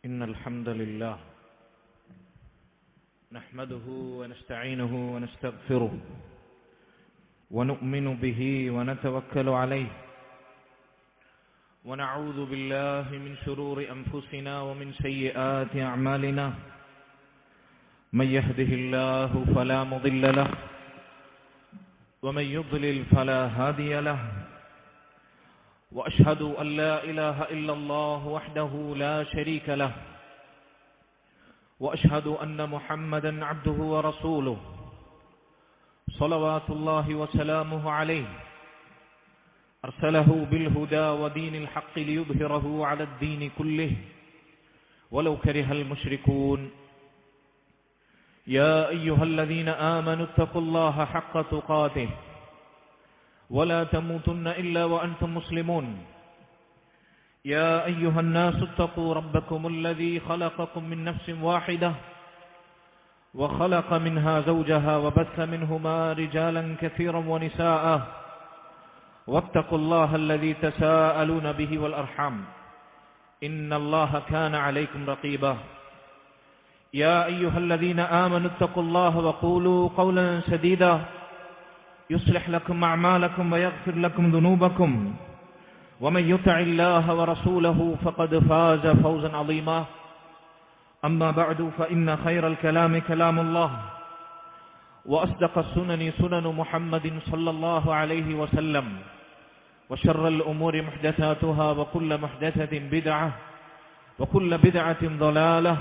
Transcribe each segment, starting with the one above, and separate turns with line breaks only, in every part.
إن الحمد لله نحمده ونستعينه ونستغفره ونؤمن به ونتوكل عليه ونعوذ بالله من شرور أنفسنا ومن سيئات أعمالنا من يهده الله فلا مضل له ومن يضلل فلا هادي له وأشهد أن لا إله إلا الله وحده لا شريك له وأشهد أن محمدا عبده ورسوله صلوات الله وسلامه عليه أرسله بالهدى ودين الحق ليظهره على الدين كله ولو كره المشركون يا أيها الذين آمنوا اتقوا الله حق تقاته ولا تموتن إلا وأنتم مسلمون يا أيها الناس اتقوا ربكم الذي خلقكم من نفس واحدة وخلق منها زوجها وبث منهما رجالا كثيرا ونساء واتقوا الله الذي تساءلون به والأرحام إن الله كان عليكم رقيبا يا أيها الذين آمنوا اتقوا الله وقولوا قولا سديدا يصلح لكم أعمالكم ويغفر لكم ذنوبكم ومن يطع الله ورسوله فقد فاز فوزا عظيما أما بعد فإن خير الكلام كلام الله وأصدق السنن سنن محمد صلى الله عليه وسلم وشر الأمور محدثاتها وكل محدثة بدعة وكل بدعة ضلالة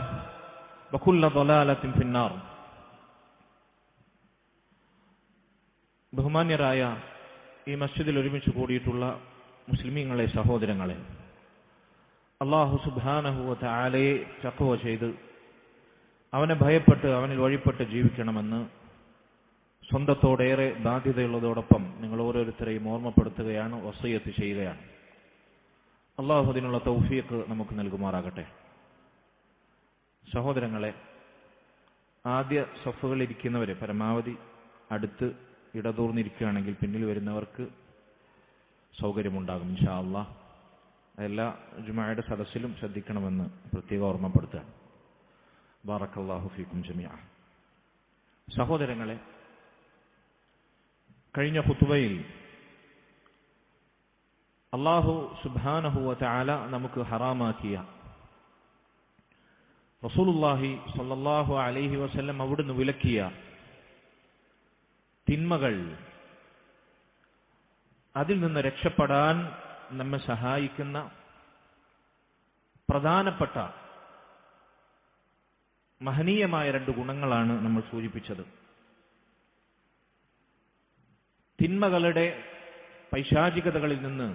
وكل ضلالة في النار. ബഹുമാന്യരായ ഈ മസ്ജിദിൽ ഒരുമിച്ച് കൂടിയിട്ടുള്ള മുസ്ലിമീങ്ങളെ, സഹോദരങ്ങളെ, അല്ലാഹു സുബ്ഹാനഹു വ തആലയെ തഖ്വ ചെയ്ത് അവനെ ഭയപ്പെട്ട് അവനിൽ വഴിപ്പെട്ട് ജീവിക്കണമെന്ന് സ്വന്തത്തോടേറെ ബാധ്യതയുള്ളതോടൊപ്പം നിങ്ങൾ ഓരോരുത്തരെയും ഓർമ്മപ്പെടുത്തുകയാണ്, വസിയ്യത്ത് ചെയ്യുകയാണ്. അല്ലാഹു അതിനുള്ള തൗഫീഖ് നമുക്ക് നൽകുമാറാകട്ടെ. സഹോദരങ്ങളെ, ആദ്യ സഫുകളിരിക്കുന്നവരെ പരമാവധി അടുത്ത് ഇടതൂർന്നിരിക്കുകയാണെങ്കിൽ പിന്നിൽ വരുന്നവർക്ക് സൗകര്യമുണ്ടാകും ഇൻഷാ അല്ലാഹ്. എല്ലാ ജുമുഅയുടെ സദസ്സിലും ശ്രദ്ധിക്കണമെന്ന് പ്രത്യേകം ഓർമ്മപ്പെടുത്തുകയാണ്. ബാറക്കല്ലാഹു ഫീക്കും ജമീഅ. സഹോദരങ്ങളെ, കഴിഞ്ഞ ഖുതുബയിൽ അല്ലാഹു സുബ്ഹാനഹു വ തആല നമുക്ക് ഹറാമാക്കിയ റസൂലുള്ളാഹി സ്വല്ലല്ലാഹു അലൈഹി വസല്ലം അവിടുന്ന് വിലക്കിയ തിന്മകൾ, അതിൽ നിന്ന് രക്ഷപ്പെടാൻ നമ്മെ സഹായിക്കുന്ന പ്രധാനപ്പെട്ട മഹനീയമായ 2 ഗുണങ്ങളാണ് നമ്മൾ സൂചിപ്പിച്ചത്. തിന്മകളുടെ പൈശാചികതകളിൽ നിന്ന്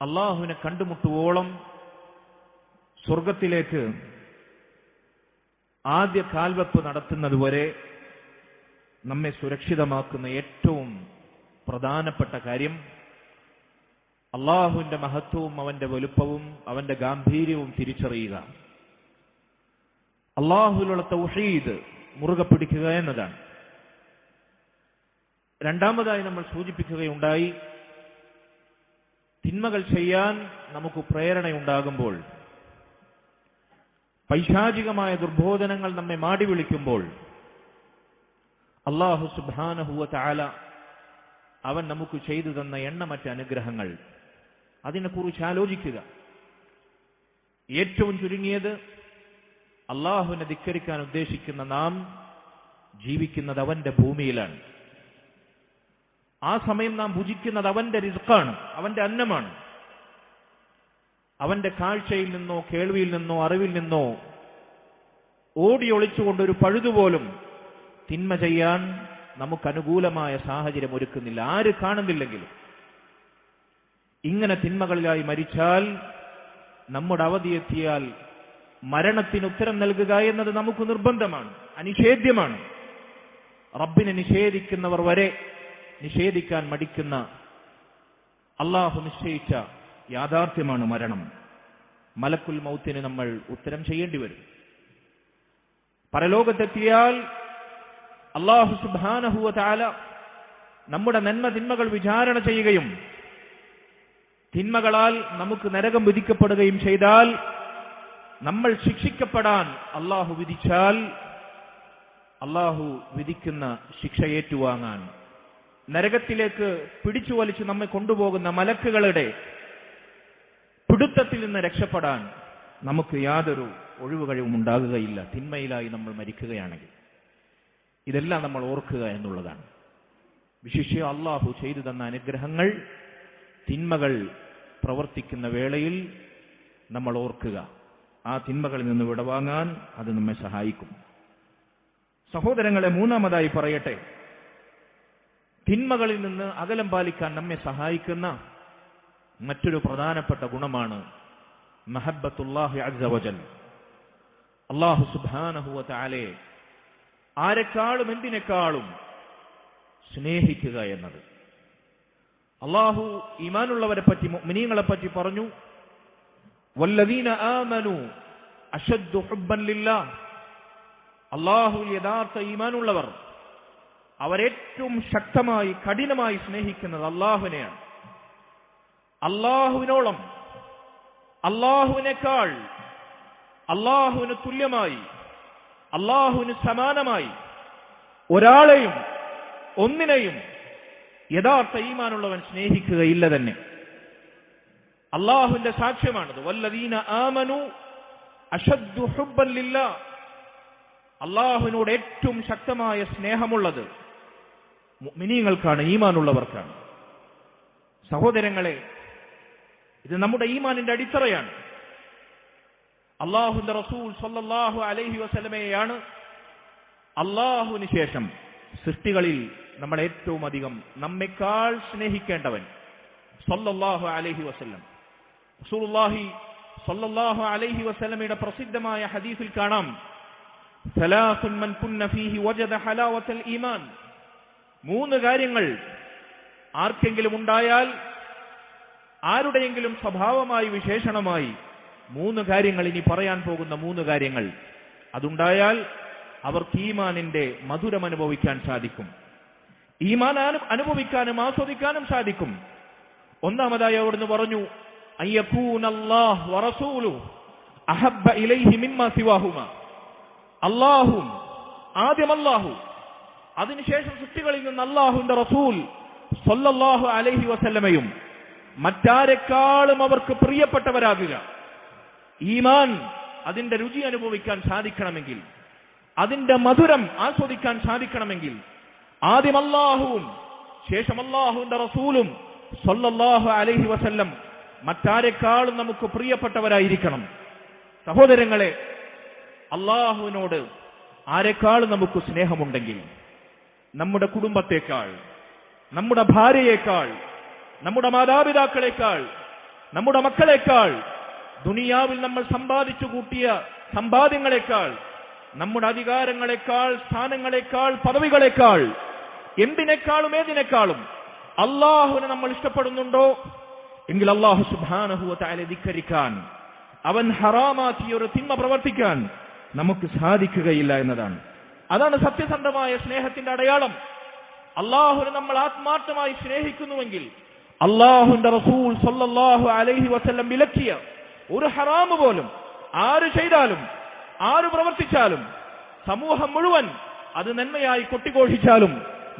അള്ളാഹുവിനെ കണ്ടുമുട്ടുവോളം സ്വർഗത്തിലേക്ക് ആദ്യ കാൽവെപ്പ് നടത്തുന്നതുവരെ നമ്മെ സുരക്ഷിതമാക്കുന്ന ഏറ്റവും പ്രധാനപ്പെട്ട കാര്യം അള്ളാഹുവിന്റെ മഹത്വവും അവന്റെ വലുപ്പവും അവന്റെ ഗാംഭീര്യവും തിരിച്ചറിയുക, അള്ളാഹുവിലുള്ള തൗഹീദ് മുറുകെ പിടിക്കുക എന്നതാണ്. രണ്ടാമതായി നമ്മൾ സൂചിപ്പിക്കുകയുണ്ടായി, തിന്മകൾ ചെയ്യാൻ നമുക്ക് പ്രേരണയുണ്ടാകുമ്പോൾ, പൈശാചികമായ ദുർബോധനങ്ങൾ നമ്മെ മാടി വിളിക്കുമ്പോൾ അല്ലാഹു സുബ്ഹാനഹു വ തആല അവൻ നമുക്ക് ചെയ്തു തന്ന എണ്ണമറ്റ അനുഗ്രഹങ്ങൾ, അതിനെക്കുറിച്ച് ആലോചിക്കുക. ഏറ്റവും ചുരുങ്ങിയത് അള്ളാഹുവിനെ ധിക്കരിക്കാൻ ഉദ്ദേശിക്കുന്ന നാം ജീവിക്കുന്നത് അവന്റെ ഭൂമിയിലാണ്. ആ സമയം നാം ഭുജിക്കുന്നത് അവന്റെ റിസ്ഖാണ്, അവന്റെ അന്നമാണ്. അവന്റെ കാഴ്ചയിൽ നിന്നോ കേൾവിയിൽ നിന്നോ അറിവിൽ നിന്നോ ഓടിയൊളിച്ചുകൊണ്ടൊരു പഴുതുപോലും തിന്മ ചെയ്യാൻ നമുക്ക് അനുകൂലമായ സാഹചര്യം ഒരുക്കുന്നില്ല, ആര് കാണുന്നില്ലെങ്കിലും. ഇങ്ങനെ തിന്മകളിലായി മരിച്ചാൽ, നമ്മുടെ അവധിയെത്തിയാൽ മരണത്തിന് ഉത്തരം നൽകുക എന്നത് നമുക്ക് നിർബന്ധമാണ്, അനിഷേധ്യമാണ്. റബ്ബിനെ നിഷേധിക്കുന്നവർ വരെ നിഷേധിക്കാൻ മടിക്കുന്ന അള്ളാഹു നിശ്ചയിച്ച യാഥാർത്ഥ്യമാണ് മരണം. മലക്കുൽ മൗത്തിന് നമ്മൾ ഉത്തരം ചെയ്യേണ്ടി വരും. പരലോകത്തെത്തിയാൽ അല്ലാഹു സുബ്ഹാനഹു വ തആല നമ്മുടെ നന്മ തിന്മകൾ വിചാരണ ചെയ്യുകയും തിന്മകളാൽ നമുക്ക് നരകം വിധിക്കപ്പെടുകയും ചെയ്താൽ നമ്മൾ ശിക്ഷിക്കപ്പെടാൻ അള്ളാഹു വിധിച്ചാൽ അള്ളാഹു വിധിക്കുന്ന ശിക്ഷ ഏറ്റുവാങ്ങാൻ, നരകത്തിലേക്ക് പിടിച്ചു വലിച്ച് നമ്മെ കൊണ്ടുപോകുന്ന മലക്കുകളുടെ പിടുത്തത്തിൽ നിന്ന് രക്ഷപ്പെടാൻ നമുക്ക് യാതൊരു ഒഴിവുകഴിവും ഉണ്ടാകുകയില്ല, തിന്മയിലായി നമ്മൾ മരിക്കുകയാണെങ്കിൽ. ഇതെല്ലാം നമ്മൾ ഓർക്കുക എന്നുള്ളതാണ്. വിശിഷ്യ അള്ളാഹു ചെയ്തു തന്ന അനുഗ്രഹങ്ങൾ തിന്മകൾ പ്രവർത്തിക്കുന്ന വേളയിൽ നമ്മൾ ഓർക്കുക. ആ തിന്മകളിൽ നിന്ന് വിടവാങ്ങാൻ അത് നമ്മെ സഹായിക്കും. സഹോദരങ്ങളെ, മൂന്നാമതായി പറയട്ടെ, തിന്മകളിൽ നിന്ന് അകലം പാലിക്കാൻ നമ്മെ സഹായിക്കുന്ന മറ്റൊരു പ്രധാനപ്പെട്ട ഗുണമാണ് മഹബ്ബത്തുല്ലാഹി അസ്സ വജൽ. അല്ലാഹു സുബ്ഹാനഹു വ തആലയെ ആരെക്കാളും എന്തിനേക്കാളും സ്നേഹിക്കുക എന്നത്. അല്ലാഹു ഈമാനുള്ളവരെ പറ്റി, മുഅ്മിനീങ്ങളെ പറ്റി പറഞ്ഞു, വല്ലദീന ആമനു അശദ്ദു ഹുബ്ബൻ ലില്ലാഹ്. അല്ലാഹുവിൽ യഥാർത്ഥ ഈമാനുള്ളവർ അവരേറ്റവും ശക്തമായി കഠിനമായി സ്നേഹിക്കുന്നത് അല്ലാഹുവിനെയാണ്. അല്ലാഹുവിനോളം, അല്ലാഹുവിനേക്കാൾ, അല്ലാഹുവിന് തുല്യമായി, അല്ലാഹുവിന് സമാനമായി ഒരാളെയും ഒന്നിനെയും യഥാർത്ഥ ഈമാനുള്ളവൻ സ്നേഹിക്കുകയില്ല തന്നെ. അല്ലാഹുവിന്റെ സാക്ഷ്യമാണത്. വല്ലദീന ആമനു അശദ്ദു ഹുബ്ബൻ ലില്ലാഹ്. അല്ലാഹുവിനോട് ഏറ്റവും ശക്തമായ സ്നേഹമുള്ളത് മുഅ്മിനീങ്ങൾക്കാണ്, ഈമാനുള്ളവർക്കാണ്. സഹോദരങ്ങളെ, ഇത് നമ്മുടെ ഈമാനിന്റെ അടിത്തറയാണ്. അല്ലാഹുവിന്റെ റസൂൽ സ്വല്ലല്ലാഹു അലൈഹി വസല്ലമയെയാണ് അല്ലാഹുവിന് ശേഷം സൃഷ്ടികളിൽ നമ്മൾ ഏറ്റവും അധികം നമ്മെക്കാൾ സ്നേഹിക്കേണ്ടവൻ സ്വല്ലല്ലാഹു അലൈഹി വസല്ലം. റസൂലുള്ളാഹി സ്വല്ലല്ലാഹു അലൈഹി വസല്ലമയുടെ പ്രസിദ്ധമായ ഹദീസിൽ കാണാം, സലാസുൻ മൻ കുന്ന ഫീഹി വജദ ഹലാവത്തൽ ഈമാൻ. 3 കാര്യങ്ങൾ ആർക്കെങ്കിലും ഉണ്ടായാൽ, ആരുടെയെങ്കിലും സ്വഭാവമായി വിശേഷണമായി 3 കാര്യങ്ങൾ, ഇനി പറയാൻ പോകുന്ന 3 കാര്യങ്ങൾ അതുണ്ടായാൽ അവർക്ക് ഈമാനിന്റെ മധുരം അനുഭവിക്കാൻ സാധിക്കും, ഈമാൻ അനുഭവിക്കാനും ആസ്വദിക്കാനും സാധിക്കും. ഒന്നാമതായി അവിടുന്ന് പറഞ്ഞു, അയ്യകൂനല്ലാഹു വറസൂലുഹു അഹബ്ബ ഇലൈഹി മിമ്മാ സിവാഹുമാ. അല്ലാഹും, ആദ്യം അല്ലാഹു, അതിനുശേഷം സൃഷ്ടികളിൽ നിന്ന് അല്ലാഹുവിന്റെ റസൂൽ സ്വല്ലല്ലാഹു അലൈഹി വസല്ലമയും മറ്റാരെക്കാളും അവർക്ക് പ്രിയപ്പെട്ടവരാകുക. ഈമാൻ അതിന്റെ രുചി അനുഭവിക്കാൻ സാധിക്കണമെങ്കിൽ, അതിന്റെ മധുരം ആസ്വദിക്കാൻ സാധിക്കണമെങ്കിൽ ആദ്യം അല്ലാഹുവും ശേഷം അല്ലാഹുവിന്റെ റസൂലും സ്വല്ലല്ലാഹു അലൈഹി വസല്ലം മറ്റാരെക്കാളും നമുക്ക് പ്രിയപ്പെട്ടവരായിരിക്കണം. സഹോദരങ്ങളെ, അല്ലാഹുവിനോട് ആരെക്കാളും നമുക്ക് സ്നേഹമുണ്ടെങ്കിൽ, നമ്മുടെ കുടുംബത്തെക്കാൾ, നമ്മുടെ ഭാര്യയേക്കാൾ, നമ്മുടെ മാതാപിതാക്കളെക്കാൾ, നമ്മുടെ മക്കളെക്കാൾ, ദുനിയാവിൽ നമ്മൾ സമ്പാദിച്ചു കൂട്ടിയ സമ്പാദ്യങ്ങളെക്കാൾ, നമ്മുടെ അധികാരങ്ങളെക്കാൾ, സ്ഥാനങ്ങളെക്കാൾ, പദവികളെക്കാൾ, എന്തിനേക്കാളും ഏതിനേക്കാളും അല്ലാഹുവിനെ നമ്മൾ ഇഷ്ടപ്പെടുന്നുണ്ടോ എങ്കിൽ അല്ലാഹു സുബ്ഹാനഹു വ തആല ധിക്കരിക്കാൻ, അവൻ ഹറാമാക്കിയ ഒരു തിന്മ പ്രവർത്തിക്കാൻ നമുക്ക് സാധിക്കുകയില്ല എന്നതാണ്. അതാണ് സത്യസന്ധമായ സ്നേഹത്തിന്റെ അടയാളം. അല്ലാഹുവിനെ നമ്മൾ ആത്മാർത്ഥമായി സ്നേഹിക്കുന്നുവെങ്കിൽ അല്ലാഹുവിന്റെ റസൂൽ സ്വല്ലല്ലാഹു അലൈഹി വസല്ലം വിലക്കിയ ഒരു ഹറാമ് പോലും ആര് ചെയ്താലും, ആര് പ്രവർത്തിച്ചാലും, സമൂഹം മുഴുവൻ അത് നന്മയായി കൊട്ടിഘോഷിച്ചാലും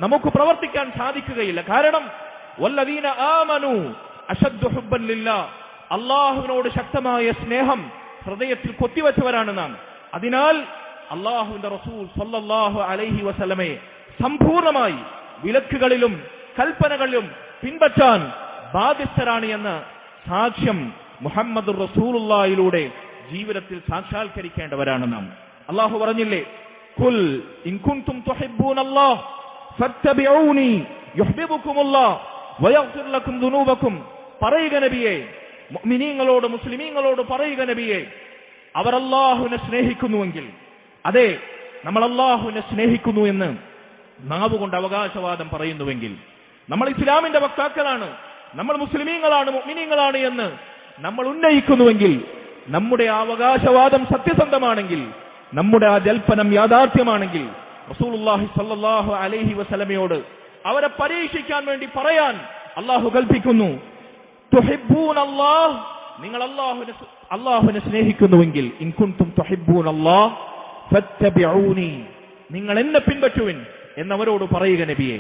നമുക്ക് പ്രവർത്തിക്കാൻ സാധിക്കുകയില്ല. കാരണം വല്ലദീന ആമനു അശദ്ദു ഹുബ്ബൻ ലില്ലാഹ്. അല്ലാഹുവിനോട് ശക്തമായ സ്നേഹം ഹൃദയത്തിൽ കൊത്തിവെച്ചവരാണ് നാം. അതിനാൽ അല്ലാഹുവിന്റെ റസൂൽ സ്വല്ലല്ലാഹു അലൈഹി വസല്ലമയെ സമ്പൂർണമായി വിലക്കുകളിലും കൽപ്പനകളിലും പിൻപറ്റാൻ ബാധ്യസ്ഥരാണ് എന്ന സാക്ഷ്യം മുഹമ്മദുർ റസൂലുള്ളാഹിയിലൂടെ ജീവിതത്തിൽ സാക്ഷാത്കരിക്കേണ്ടവരാണ് നാം. അല്ലാഹു പറഞ്ഞില്ലേ, ഖുൽ ഇൻ കുൻതും തുഹിബ്ബൂനല്ലാഹ് ഫത്തബിഊനി യുഹ്ബിബുകുമുല്ലാഹ് വയഗ്ഫിർ ലക്കും ദുനൂബക്കും. പറയുക നബിയേ, മുഅ്മിനീങ്ങളോട്, മുസ്ലിമീങ്ങളോട് പറയുക നബിയേ, അവർ അല്ലാഹുവിനെ സ്നേഹിക്കുന്നുവെങ്കിൽ, അതെ നമ്മൾ അല്ലാഹുവിനെ സ്നേഹിക്കുന്നു എന്ന് നാവ് കൊണ്ട് അവകാശവാദം പറയുന്നുവെങ്കിൽ, നമ്മൾ ഇസ്ലാമിന്റെ വക്താക്കളാണ്, നമ്മൾ മുസ്ലിമീങ്ങളാണ്, മുഅ്മിനീങ്ങളാണ് എന്ന് നമ്മൾ ഉന്നയിക്കുന്നുവെങ്കിൽ, നമ്മുടെ അവകാശവാദം സത്യസന്ധമാണെങ്കിൽ, നമ്മുടെ ആ ജൽപ്പനം യാഥാർത്ഥ്യമാണെങ്കിൽ, റസൂലുള്ളാഹി സ്വല്ലല്ലാഹു അലൈഹി വസല്ലമയോട് അവരെ പരീക്ഷിക്കാൻ വേണ്ടി പറയാൻ അല്ലാഹു കൽപ്പിക്കുന്നു, തുഹിബ്ബൂനല്ലാഹ് നിങ്ങൾ അല്ലാഹുവിനെ സ്നേഹിക്കുന്നുവെങ്കിൽ ഇൻ കുൻതും തുഹിബ്ബൂനല്ലാഹ് ഫത്തബിഊനി, നിങ്ങൾ എന്നെ പിൻപറ്റുവിൻ എന്നവരോട് പറയുക നബിയെ.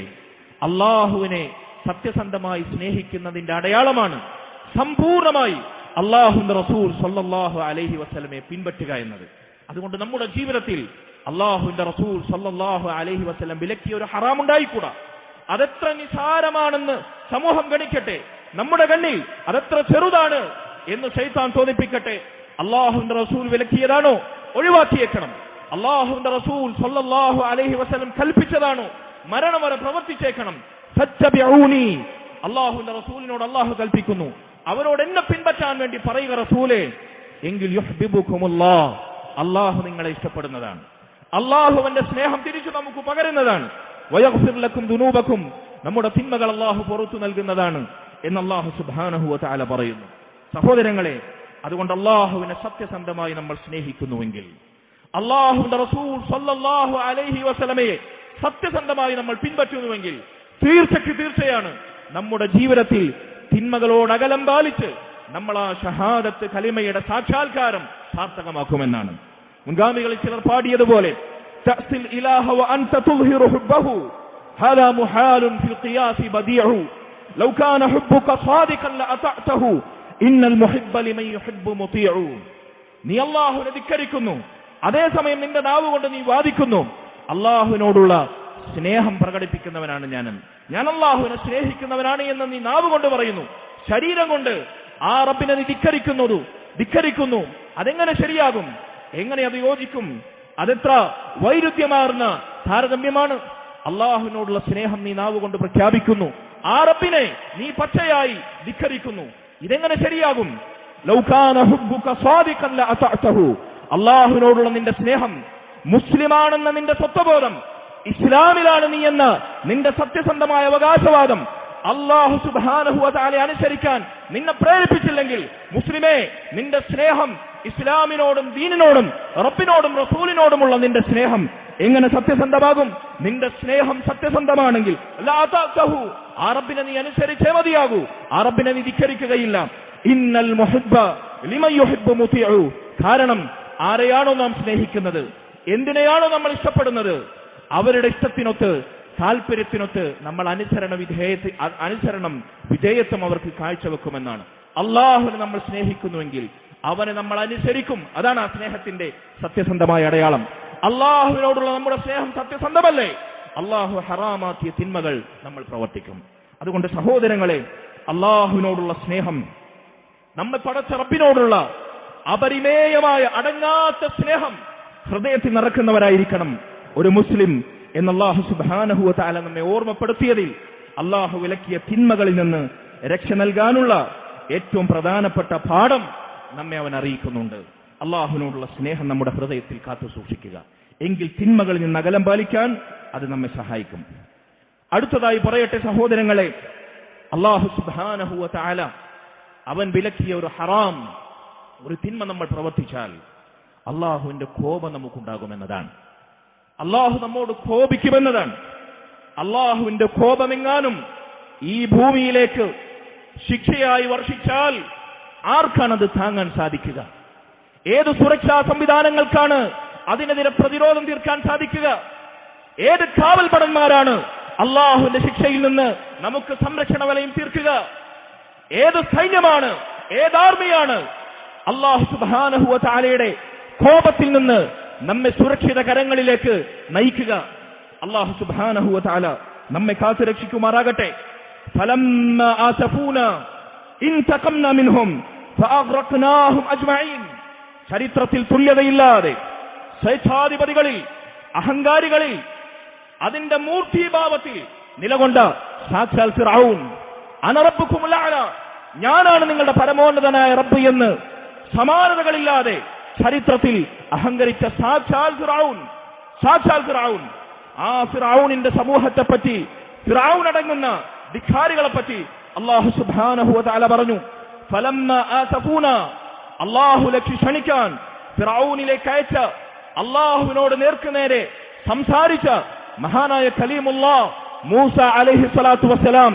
അല്ലാഹുവിനെ സത്യസന്ധമായി സ്നേഹിക്കുന്നതിന്റെ അടയാളമാണ് സമ്പൂർണമായി അല്ലാഹുവിന്റെ റസൂൽ സല്ലല്ലാഹു അലൈഹി വസല്ലമയെ പിൻപറ്റുക എന്നത്. അതുകൊണ്ട് നമ്മുടെ ജീവിതത്തിൽ അല്ലാഹുവിന്റെ റസൂൽ സല്ലല്ലാഹു അലൈഹി വസല്ലം വിലക്കിയ ഒരു ഹറാം ഉണ്ടായിക്കൂടാ. അതെത്ര നിസാരമാണെന്ന് സമൂഹം ഗണിക്കട്ടെ, നമ്മുടെ കണ്ണിൽ അതെത്ര ചെറുതാണ് എന്ന് ശൈത്താൻ തോന്നിപ്പിക്കട്ടെ, അല്ലാഹുവിന്റെ റസൂൽ വിലക്കിയതാണോ ഒഴിവാക്കിയേക്കണം. അല്ലാഹുവിന്റെ റസൂൽ സല്ലല്ലാഹു അലൈഹി വസല്ലം കൽപ്പിച്ചതാണോ മരണം വരെ പ്രവർത്തിച്ചേക്കണം. ഫത്തബിഊനി, അല്ലാഹുവിന്റെ റസൂലിനോട് അല്ലാഹു കൽപ്പിക്കുന്നു, അവരോട് എന്നെ പിൻപറ്റാൻ വേണ്ടി പറയുക റസൂലേ, എങ്കിൽ യുഹ്ബിബുകുമുല്ലാഹ്, അല്ലാഹു നിങ്ങളെ ഇഷ്ടപ്പെടുന്നതാണ്. അല്ലാഹുവിന്റെ സ്നേഹം തിരിച്ചു നമുക്ക് പകരുന്നതാണ്. വയഗ്ഫിർ ലക്കും ദുനൂബക്കും, നമ്മുടെ തിന്മകൾ അല്ലാഹു പുറത്തു നൽകുന്നതാണ് എന്ന് അല്ലാഹു സുബ്ഹാനഹു വ തആല പറയുന്നു. സഹോദരങ്ങളെ, അതുകൊണ്ട് അല്ലാഹുവിനെ സത്യസന്ധമായി നമ്മൾ സ്നേഹിക്കുന്നുവെങ്കിൽ, അല്ലാഹുവിന്റെ റസൂൽ സല്ലല്ലാഹു അലൈഹി വസല്ലമയെ സത്യസന്ധമായി നമ്മൾ പിൻപറ്റുന്നുവെങ്കിൽ തീർച്ചയാണ് നമ്മുടെ ജീവിതത്തിൽ തിന്മകളോട് അകലം പാലിച്ച് നമ്മൾ ആ ഷഹാദത്ത് കലിമയുടെ സാക്ഷാത്കാരം സാർത്ഥകമാക്കുമെന്നാണ്. മുൻഗാമികളിൽ ചിലർ പാടിയതുപോലെ തഅസിൽ ഇലാഹ വ അൻത തുൽഹിറു ഹുബ്ബഹു ഹാദാ മുഹാലുൻ ഫിൽ ഖിയാസി ബദീഉ ലൗ കാന ഹുബ്ബുക സാദിഖൻ ലഅതഅതഹു ഇന്നൽ മുഹിബ്ബ ലിമൻ യുഹിബ്ബു മുതീഉ. നീ അല്ലാഹുവിനെ ധിക്കരിക്കുന്നു, അതേസമയം നിന്റെ നാവ് കൊണ്ട് നീ വാദിക്കുന്നു അല്ലാഹുവിനോടുള്ള സ്നേഹം പ്രകടിപ്പിക്കുന്നവനാണ് ഞാൻ അല്ലാഹുവിനെ സ്നേഹിക്കുന്നവനാണ് എന്ന് നീ നാവ് കൊണ്ട് പറയുന്നു, ശരീരം കൊണ്ട് ആ റബ്ബിനെ നീ ധിക്കരിക്കുന്നു. അതെങ്ങനെ ശരിയാകും? എങ്ങനെ അത് യോജിക്കും? അതെത്ര വൈരുദ്ധ്യമാർന്ന താരതമ്യമാണ്. അല്ലാഹുവിനോടുള്ള സ്നേഹം നീ നാവ് കൊണ്ട് പ്രഖ്യാപിക്കുന്നു, ആ റബ്ബിനെ നീ പച്ചയായി ധിക്കരിക്കുന്നു. ഇതെങ്ങനെ ശരിയാകും? ലൗ കാന ഹുബ്ബുക സാദിഖൻ ലഅതഅതഹു, അല്ലാഹുവിനോടുള്ള നിന്റെ സ്നേഹം, മുസ്ലിമാണെന്ന നിന്റെ സ്വത്വബോധം, ഇസ്ലാമിലാണ് നീ എന്ന നിന്റെ സത്യസന്ധമായ അവകാശവാദം അല്ലാഹു സുബ്ഹാനഹു വ തആല അനുസരിക്കാൻ നിന്നെ പ്രേരിപ്പിച്ചില്ലെങ്കിൽ, മുസ്ലിമേ, നിന്റെ സ്നേഹം ഇസ്ലാമിനോടും ദീനിനോടും റബ്ബിനോടും റസൂലിനോടുമുള്ള നിന്റെ സ്നേഹം എങ്ങനെ സത്യസന്ധമാകും? നിന്റെ സ്നേഹം സത്യസന്ധമാണെങ്കിൽ ലഅതഅതഹു, ആ റബ്ബിനെ നീ അനുസരിച്ചേ മതിയാകൂ, ആ റബ്ബിനെ നീ ധിക്കരിക്കുകയില്ല. ഇന്നൽ മുഹിബ്ബ ലിമൻ യുഹിബ്ബു മുതീഉ, കാരണം ആരെയാണോ നാം സ്നേഹിക്കുന്നത്, എന്തിനെയാണോ നമ്മൾ ഇഷ്ടപ്പെടുന്നത്, അവരുടെ ഇഷ്ടത്തിനൊത്ത് താല്പര്യത്തിനൊത്ത് നമ്മൾ അനുസരണം വിധേയത്വം അവർക്ക് കാഴ്ചവെക്കുമെന്നാണ്. അല്ലാഹുവിനെ നമ്മൾ സ്നേഹിക്കുന്നുവെങ്കിൽ അവനെ നമ്മൾ അനുസരിക്കും. അതാണ് ആ സ്നേഹത്തിന്റെ സത്യസന്ധമായ അടയാളം. അല്ലാഹുവിനോടുള്ള നമ്മുടെ സ്നേഹം സത്യസന്ധമല്ലേ, അല്ലാഹു ഹറാമാക്കിയ തിന്മകൾ നമ്മൾ പ്രവർത്തിക്കും. അതുകൊണ്ട് സഹോദരങ്ങളെ, അല്ലാഹുവിനോടുള്ള സ്നേഹം, നമ്മെ പടച്ച റബ്ബിനോടുള്ള അപരിമേയമായ അടങ്ങാത്ത സ്നേഹം ഹൃദയത്തിൽ നിറക്കുന്നവരായിരിക്കണം ഒരു മുസ്ലിം എന്ന് അല്ലാഹു സുബ്ഹാനഹു വ തആല നമ്മെ ഓർമ്മപ്പെടുത്തിയതിൽ അല്ലാഹു വിലക്കിയ തിന്മകളിൽ നിന്ന് രക്ഷ നൽകാനുള്ള ഏറ്റവും പ്രധാനപ്പെട്ട പാഠം നമ്മെ അവൻ അറിയിക്കുന്നുണ്ട്. അല്ലാഹുവിനോടുള്ള സ്നേഹം നമ്മുടെ ഹൃദയത്തിൽ കാത്തു സൂക്ഷിക്കുക, എങ്കിൽ തിന്മകളിൽ നിന്ന് അകലം പാലിക്കാൻ അത് നമ്മെ സഹായിക്കും. അടുത്തതായി പറയട്ടെ സഹോദരങ്ങളെ, അല്ലാഹു സുബ്ഹാനഹു വ തആല അവൻ വിലക്കിയ ഒരു ഹറാം, ഒരു തിന്മ നമ്മൾ പ്രവർത്തിച്ചാൽ അല്ലാഹുവിന്റെ കോപം നമുക്കുണ്ടാകുമെന്നതാണ്. അല്ലാഹു നമ്മോട് കോപിക്കുമെന്നതാണ്. അല്ലാഹുവിന്റെ കോപമെങ്ങാനും ഈ ഭൂമിയിലേക്ക് ശിക്ഷയായി വർഷിച്ചാൽ ആർക്കാണത് താങ്ങാൻ സാധിക്കുക? ഏത് സുരക്ഷാ സംവിധാനങ്ങൾക്കാണ് അതിനെതിരെ പ്രതിരോധം തീർക്കാൻ സാധിക്കുക? ഏത് കാവൽപടന്മാരാണ് അല്ലാഹുവിന്റെ ശിക്ഷയിൽ നിന്ന് നമുക്ക് സംരക്ഷണ വലയം തീർക്കുക? ഏത് സൈന്യമാണ്, ഏത് ആർമിയാണ് അല്ലാഹു സുബ്ഹാനഹു വ തആലയുടെ കോപത്തിൽ നിന്ന് നമ്മെ സുരക്ഷിത കരങ്ങളിലേക്ക് നയിക്കുക? അല്ലാഹു സുബ്ഹാനഹു വ തആല നമ്മെ കാത്തു രക്ഷിക്കുമാറാകട്ടെ. ഫലമ്മാ ആസഫൂന ഇൻതഖംനാ മിൻഹും ഫഅഗ്റഖ്നാഹും അജ്മഈൻ. ചരിത്രത്തിൽ തുല്യതയില്ലാതെ സ്വേച്ഛാധിപതികളിൽ, അഹങ്കാരികളിൽ, അതിന്റെ മൂർത്തിഭാവത്തിൽ നിലകൊണ്ട സാക്ഷാൽ ഫിർഔൻ, അന റബ്ബുകുമുൽ അഅല, ഞാനാണ് നിങ്ങളുടെ പരമോന്നതനായ റബ്ബ് എന്ന് സമാനതകളില്ലാതെ ചരിത്രത്തിൽ അഹങ്കരിച്ച സാക്ഷാൽ ഫിർഔൻ, ആ ഫിർഔനിന്റെ സമൂഹത്തെ പറ്റി, ഫിർഔൻ അടങ്ങുന്ന ധിക്കാരികളെ പറ്റി അല്ലാഹു സുബ്ഹാനഹു വ തആല പറഞ്ഞു, ഫലമ്മാ ആസഫൂന, അല്ലാഹുവിലേക്ക് ക്ഷണിക്കാൻ ഫിർഔനിലേക്ക് അയച്ച, അല്ലാഹുവിനോട് നേർക്കുനേരെ സംസാരിച്ച മഹാനായ കലീമുല്ലാഹ് മൂസ അലൈഹി സ്വലാത്തു വസ്സലാം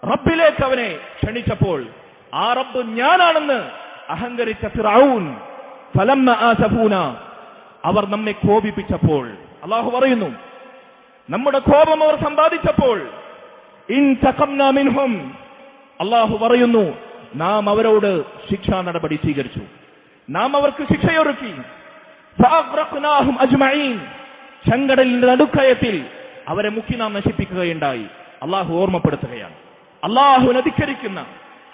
റബ്ബിലേക്ക് അവനെ ക്ഷണിച്ചപ്പോൾ ആ റബ്ബ് ഞാനാണെന്ന് അഹങ്കരിച്ച ഫിർഔൻ ഫലമ്മ ആസഫൂന, അവർ നമ്മെ കോപിപ്പിച്ചപ്പോൾ, അല്ലാഹു പറയുന്നു നമ്മുടെ കോപം അവർ സമ്പാദിച്ചപ്പോൾ, ഇൻതഖംനാ മിൻഹും, അല്ലാഹു പറയുന്നു നാം അവരോട് ശിക്ഷാ നടപടി സ്വീകരിച്ചു, നാം അവർക്ക് ശിക്ഷയൊരുക്കി. ഫഅഗ്റഖ്നാഹും അജ്മഈൻ, ചെങ്കടലിന്റെ നടുക്കയത്തിൽ അവരെ മുക്കി നാം നശിപ്പിക്കുകയുണ്ടായി. അല്ലാഹു ഓർമ്മപ്പെടുത്തുകയാണ്, അല്ലാഹുവിനെ ധിക്കരിക്കുന്ന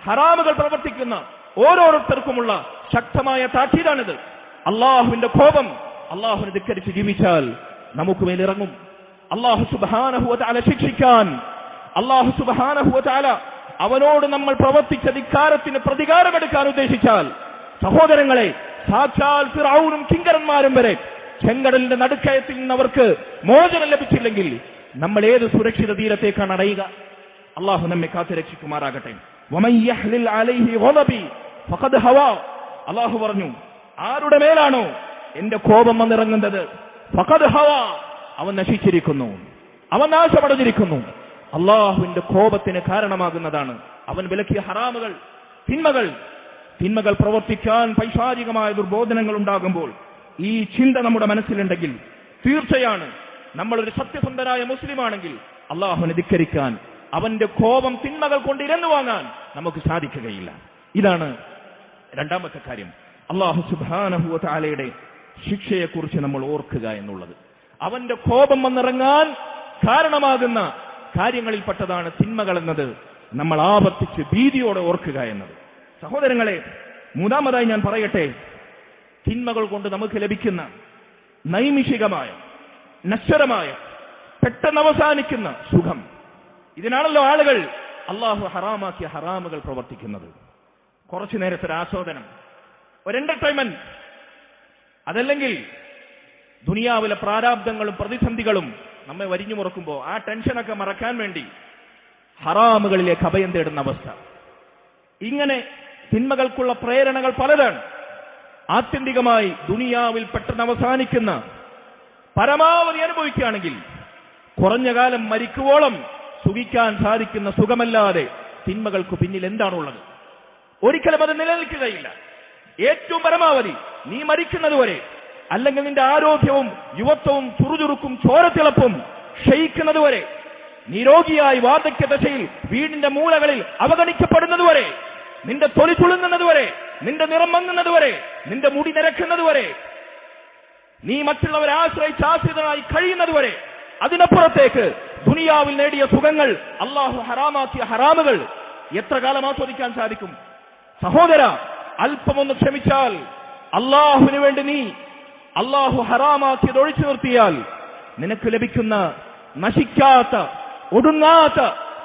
ഹറാമുകൾ പ്രവർത്തിക്കുന്ന ഓരോരുത്തർക്കുമുള്ള ശക്തമായ താക്കീതാണിത്. അല്ലാഹുവിന്റെ കോപം അല്ലാഹുവിനെ ധിക്കരിച്ച് ജീവിച്ചാൽ നമുക്ക് മേലിറങ്ങും. അല്ലാഹു സുബ്ഹാനഹു വ തആല ശിക്ഷിക്കാൻ, അല്ലാഹു സുബ്ഹാനഹു വ തആല അവനോട് നമ്മൾ പ്രവർത്തിച്ച ധിക്കാരത്തിന് പ്രതികാരമെടുക്കാൻ ഉദ്ദേശിച്ചാൽ, സഹോദരങ്ങളെ, സാക്ഷാൽ ഫിർഔനും കിങ്കരന്മാരും വരെ ചെങ്കടലിന്റെ നടുക്കയത്തിൽ നിന്ന് അവർക്ക് മോചനം ലഭിച്ചില്ലെങ്കിൽ നമ്മൾ ഏത് സുരക്ഷിത തീരത്തേക്കാണ് അടയുക? അള്ളാഹു നമ്മെ കാത്തുരക്ഷിക്കുമാറാകട്ടെ. വമൻ യഹ്ലിൽ അലൈഹി ഗളബി ഫഖദ് ഹവാ, അള്ളാഹു പറഞ്ഞു ആരുടെ മേലാണോ എന്റെ കോപം വന്നിറങ്ങുന്നത്, ഫഖദ് ഹവാ, അവൻ നശിച്ചിരിക്കുന്നു, അവൻ നാശമടഞ്ഞിരിക്കുന്നു. അള്ളാഹുവിന്റെ കോപത്തിന് കാരണമാകുന്നതാണ് അവൻ വിലക്കിയ ഹറാമുകൾ, തിന്മകൾ പ്രവർത്തിക്കാൻ പൈശാചികമായ ദുർബോധനങ്ങൾ ഉണ്ടാകുമ്പോൾ ഈ ചിന്ത നമ്മുടെ മനസ്സിലുണ്ടെങ്കിൽ തീർച്ചയാണ് നമ്മളൊരു സത്യസന്ധനായ മുസ്ലിമാണെങ്കിൽ അള്ളാഹുവിനെ ധിക്കരിക്കാൻ, അവന്റെ കോപം തിന്മകൾ കൊണ്ട് ഇരന്നു വാങ്ങാൻ നമുക്ക് സാധിക്കുകയില്ല. ഇതാണ് രണ്ടാമത്തെ കാര്യം. അല്ലാഹു സുബ്ഹാനഹു വ തആലയുടെ ശിക്ഷയെക്കുറിച്ച് നമ്മൾ ഓർക്കുക എന്നുള്ളത്. അവന്റെ കോപം വന്നിറങ്ങാൻ കാരണമാകുന്ന കാര്യങ്ങളിൽപ്പെട്ടതാണ് തിന്മകൾ എന്നത് നമ്മൾ ആവർത്തിച്ച് ഭീതിയോടെ ഓർക്കുക എന്നത്. സഹോദരങ്ങളെ, മൂന്നാമതായി ഞാൻ പറയട്ടെ, തിന്മകൾ കൊണ്ട് നമുക്ക് ലഭിക്കുന്ന നൈമിഷികമായ, നശ്വരമായ, പെട്ടെന്ന് അവസാനിക്കുന്ന സുഖം. ഇതിനാണല്ലോ ആളുകൾ അള്ളാഹു ഹറാമാക്കിയ ഹറാമുകൾ പ്രവർത്തിക്കുന്നത്. കുറച്ചു നേരത്തെ ഒരു ആസ്വാദനം, ഒരു എന്റർടൈൻമെന്റ്, അതല്ലെങ്കിൽ ദുനിയാവിലെ പ്രാരാബ്ദങ്ങളും പ്രതിസന്ധികളും നമ്മെ വരിഞ്ഞു മുറക്കുമ്പോൾ ആ ടെൻഷനൊക്കെ മറക്കാൻ വേണ്ടി ഹറാമുകളിലേക്ക് അഭയം തേടുന്ന അവസ്ഥ. ഇങ്ങനെ തിന്മകൾക്കുള്ള പ്രേരണകൾ പലതാണ്. ആത്യന്തികമായി ദുനിയാവിൽ പെട്ടെന്ന് അവസാനിക്കുന്ന, പരമാവധി അനുഭവിക്കുകയാണെങ്കിൽ കുറഞ്ഞ കാലം മരിക്കുവോളം സുഖിക്കാൻ സാധിക്കുന്ന സുഖമല്ലാതെ തിന്മകൾക്ക് പിന്നിൽ എന്താണുള്ളത്? ഒരിക്കലും അത് നിലനിൽക്കുകയില്ല. ഏറ്റവും പരമാവധി നീ മരിക്കുന്നതുവരെ, അല്ലെങ്കിൽ നിന്റെ ആരോഗ്യവും യുവത്വവും ചുറുചുറുക്കും ചോരത്തിളപ്പും ക്ഷയിക്കുന്നതുവരെ, നീ രോഗിയായി വാർദ്ധക്യ ദശയിൽ വീടിന്റെ മൂലകളിൽ അവഗണിക്കപ്പെടുന്നതുവരെ, നിന്റെ തൊലി ചുളുങ്ങുന്നതുവരെ, നിന്റെ നിറം മങ്ങുന്നതുവരെ, നിന്റെ മുടി നിരക്കുന്നതുവരെ, നീ മറ്റുള്ളവരെ ആശ്രയിച്ച് ആശ്രിതനായി കഴിയുന്നതുവരെ, അതിനപ്പുറത്തേക്ക് ദുനിയാവിൽ നേടിയ സുഖങ്ങൾ, അള്ളാഹു ഹറാമാക്കിയ ഹറാമുകൾ എത്ര കാലം ആസ്വദിക്കാൻ സാധിക്കും? സഹോദര, അല്പമൊന്ന് ക്ഷമിച്ചാൽ, അള്ളാഹുവിന് വേണ്ടി നീ അള്ളാഹു ഹറാമാക്കിയത് ഒഴിച്ചു നിർത്തിയാൽ നിനക്ക് ലഭിക്കുന്ന നശിക്കാത്ത, ഒടുങ്ങാത്ത,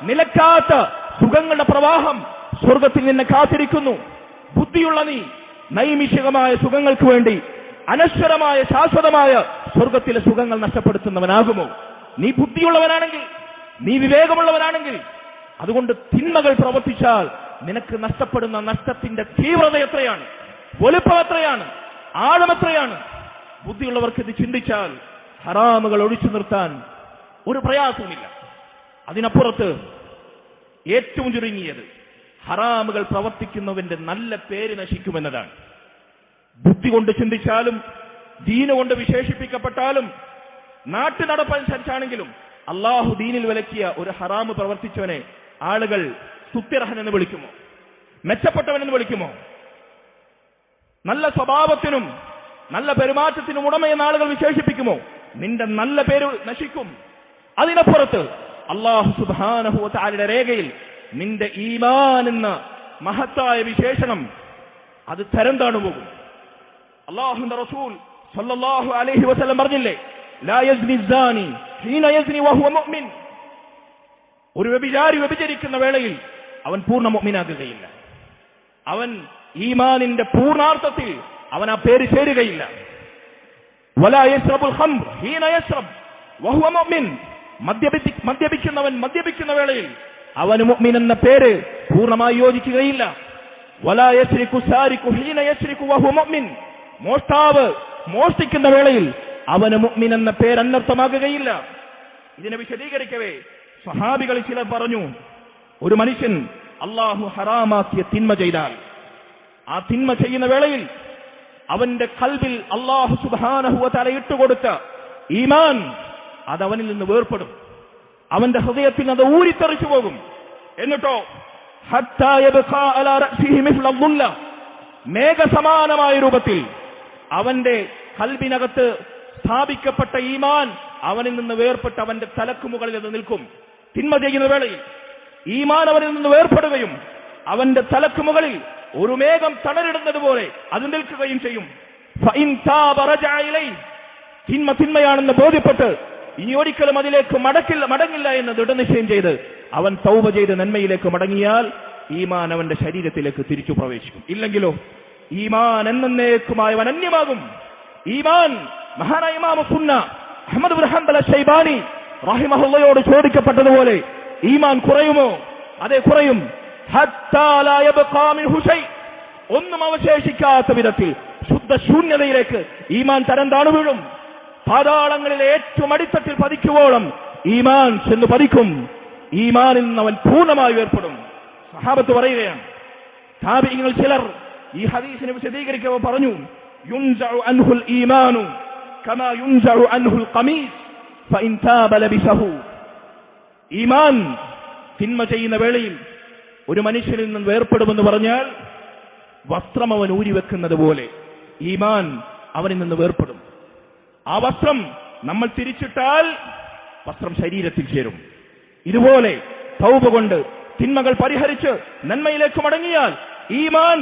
നിലക്കാത്ത സുഖങ്ങളുടെ പ്രവാഹം സ്വർഗത്തിൽ നിന്നെ കാത്തിരിക്കുന്നു. ബുദ്ധിയുള്ള നീ നൈമിഷികമായ സുഖങ്ങൾക്ക് വേണ്ടി അനശ്വരമായ ശാശ്വതമായ സ്വർഗത്തിലെ സുഖങ്ങൾ നഷ്ടപ്പെടുത്തുന്നവനാകുമോ? നീ ബുദ്ധിയുള്ളവനാണെങ്കിൽ, നീ വിവേകമുള്ളവനാണെങ്കിൽ, അതുകൊണ്ട് തിന്മകൾ പ്രവർത്തിച്ചാൽ നിനക്ക് നഷ്ടപ്പെടുന്ന നഷ്ടത്തിന്റെ തീവ്രത എത്രയാണ്, വലുപ്പം എത്രയാണ്, ആഴമെത്രയാണ്? ബുദ്ധിയുള്ളവർക്ക് ഇത് ചിന്തിച്ചാൽ ഹറാമുകൾ ഒഴിച്ചു നിർത്താൻ ഒരു പ്രയാസവുമില്ല. അതിനപ്പുറത്ത് ഏറ്റവും ചുരുങ്ങിയത് ഹറാമുകൾ പ്രവർത്തിക്കുന്നവന്റെ നല്ല പേര് നശിക്കുമെന്നതാണ്. ബുദ്ധി കൊണ്ട് ചിന്തിച്ചാലും, ദീന കൊണ്ട് വിശേഷിപ്പിക്കപ്പെട്ടാലും, നാട്ടു നടപ്പനുസരിച്ചാണെങ്കിലും അള്ളാഹു ദീനിൽ വിലക്കിയ ഒരു ഹറാമ് പ്രവർത്തിച്ചവനെ ആളുകൾ സുത്യർഹൻ എന്ന് വിളിക്കുമോ? മെച്ചപ്പെട്ടവനെന്ന് വിളിക്കുമോ? നല്ല സ്വഭാവത്തിനും നല്ല പെരുമാറ്റത്തിനും ഉടമയെന്ന് ആളുകൾ വിശേഷിപ്പിക്കുമോ? നിന്റെ നല്ല പേര് നശിക്കും. അതിനപ്പുറത്ത് അല്ലാഹു സുബ്ഹാനഹു വ തആലയുടെ രേഖയിൽ നിന്റെ ഈമാൻ എന്ന മഹത്തായ വിശേഷണം അത് തരം താണുപോകും. അല്ലാഹുവിന്റെ റസൂൽ സല്ലല്ലാഹു അലൈഹി വസല്ലം പറഞ്ഞില്ലേ, ലാ യസ്നി സാനി ഹീന യസ്നി വഹുവ മുഅ്മിൻ. ഒരു വ്യഭിചാരി വ്യഭിചരിക്കുന്ന വേളയിൽ അവൻ പൂർണ്ണ മുഅ്മിനാകുകയില്ല. അവൻ ഈമാനിന്റെ പൂർണ്ണാർത്ഥത്തിൽ അവൻ ആ പേര് ചേരുകയില്ല. വലാ യശ്റബുൽ ഖംർ ഹീന യശ്റബ് വഹുവ മുഅ്മിൻ. മദ്യപിക്കുന്നവൻ മദ്യപിക്കുന്ന വേളയിൽ അവന് മുഅ്മിൻ എന്ന പേര് പൂർണ്ണമായി യോജിക്കുകയില്ല. വലാ യശ്രികു സാരിഖു ഹീന യശ്രികു വഹുവ മുഅ്മിൻ. മോഷ്ടാവ് മോഷ്ടിക്കുന്ന വേളയിൽ അവന് മുഅ്മിൻ എന്ന പേര് അനർത്ഥമാകുകയില്ല. ഇതിനെ വിശദീകരിക്കവേ സ്വഹാബികളിൽ ചിലർ പറഞ്ഞു, ഒരു മനുഷ്യൻ
അള്ളാഹു ഹറാമാക്കിയ തിന്മ ചെയ്താൽ, ആ തിന്മ ചെയ്യുന്ന വേളയിൽ അവന്റെ ഖൽബിൽ അള്ളാഹു സുബ്ഹാനഹു വ തആല ഇട്ടുകൊടുത്ത ഈമാൻ അതവനിൽ നിന്ന് വേർപ്പെടും. അവന്റെ ഹൃദയത്തിൽ അത് ഊരിത്തെറിച്ചു പോകും. എന്നിട്ടോ ഹത്താ യബ്ഖാ അലാ റഅസിഹി മിസ്ല അദ്ദുല്ല, മേഘസമാനമായ രൂപത്തിൽ അവന്റെ ഖൽബിനകത്ത് സ്ഥാപിക്കപ്പെട്ട ഈമാൻ അവനിൽ നിന്ന് വേർപ്പെട്ട് അവന്റെ തലക്ക് മുകളിൽ അത് നിൽക്കും. തിന്മ ചെയ്യുന്ന വേളയിൽ ഈമാൻ അവനിൽ നിന്ന് വേർപ്പെടുകയും അവന്റെ തലക്ക് മുകളിൽ ഒരു മേഘം തണലിടുന്നത് പോലെ അത് നിൽക്കുകയും ചെയ്യും. ഫഇൻ താബ റജഅ ഇലൈഹി, തിന്മയാണെന്ന് ബോധ്യപ്പെട്ട് ഇനി ഒരിക്കലും അതിലേക്ക് മടങ്ങില്ല എന്ന് ദൃഢനിശ്ചയം ചെയ്ത് അവൻ തൗബ ചെയ്ത് നന്മയിലേക്ക് മടങ്ങിയാൽ ഈമാൻ അവന്റെ ശരീരത്തിലേക്ക് തിരിച്ചു പ്രവേശിക്കും. ഇല്ലെങ്കിലോ ഈമാൻ എന്നേക്കുമായി അവൻ അന്യമാകും. ഈമാൻ, മഹാനായ ഇമാം സുന്ന അഹ്മദ് ഇബ്നു ഹംബൽ അശ്ശൈബാനി റഹിമഹുള്ളയോട് ചോദിക്കപ്പെട്ടതുപോലെ ഈമാൻ കുറയുമോ? അതെ, കുറയും. ഹത്താ ലാ യബ്ഖാ മിൻഹു ശൈ, ഒന്നും അവശേഷിക്കാത്ത വിധത്തിൽ ശുദ്ധ ശൂന്യതയിലേക്ക് ഈമാൻ തരം താണു വീഴും. പാതാളങ്ങളിലെ ഏറ്റവും അടിത്തട്ടിൽ പതിക്കുവോളം ഈമാൻ ചെന്ന് പതിക്കും. ഈമാനിൽ നിന്ന് അവൻ പൂർണ്ണമായി ഏർപ്പെടും. സഹാബത്ത് പറയുകയാണ്, താബിഈങ്ങൾ ചിലർ ഈ ഹദീസിനെ വിശദീകരിക്കുമ്പോൾ പറഞ്ഞു, യുൻസഉ അൻഹുൽ ഈമാനു കമാ യുൻസഉ അൻഹുൽ ഖമീസ് ഫഇൻ താബ ലബിസഹു. ഈമാൻ തിന്മ ചെയ്യുന്ന വേളയിൽ ഒരു മനുഷ്യനിൽ നിന്ന് വേർപ്പെടുമെന്ന് പറഞ്ഞാൽ വസ്ത്രം അവൻ ഊരിവെക്കുന്നത് പോലെ ഈമാൻ അവനിൽ നിന്ന് വേർപ്പെടും. ആ വസ്ത്രം നമ്മൾ തിരിച്ചിട്ടാൽ വസ്ത്രം ശരീരത്തിൽ ചേരും. ഇതുപോലെ തൗബ കൊണ്ട് തിന്മകൾ പരിഹരിച്ച് നന്മയിലേക്ക് മടങ്ങിയാൽ ഈമാൻ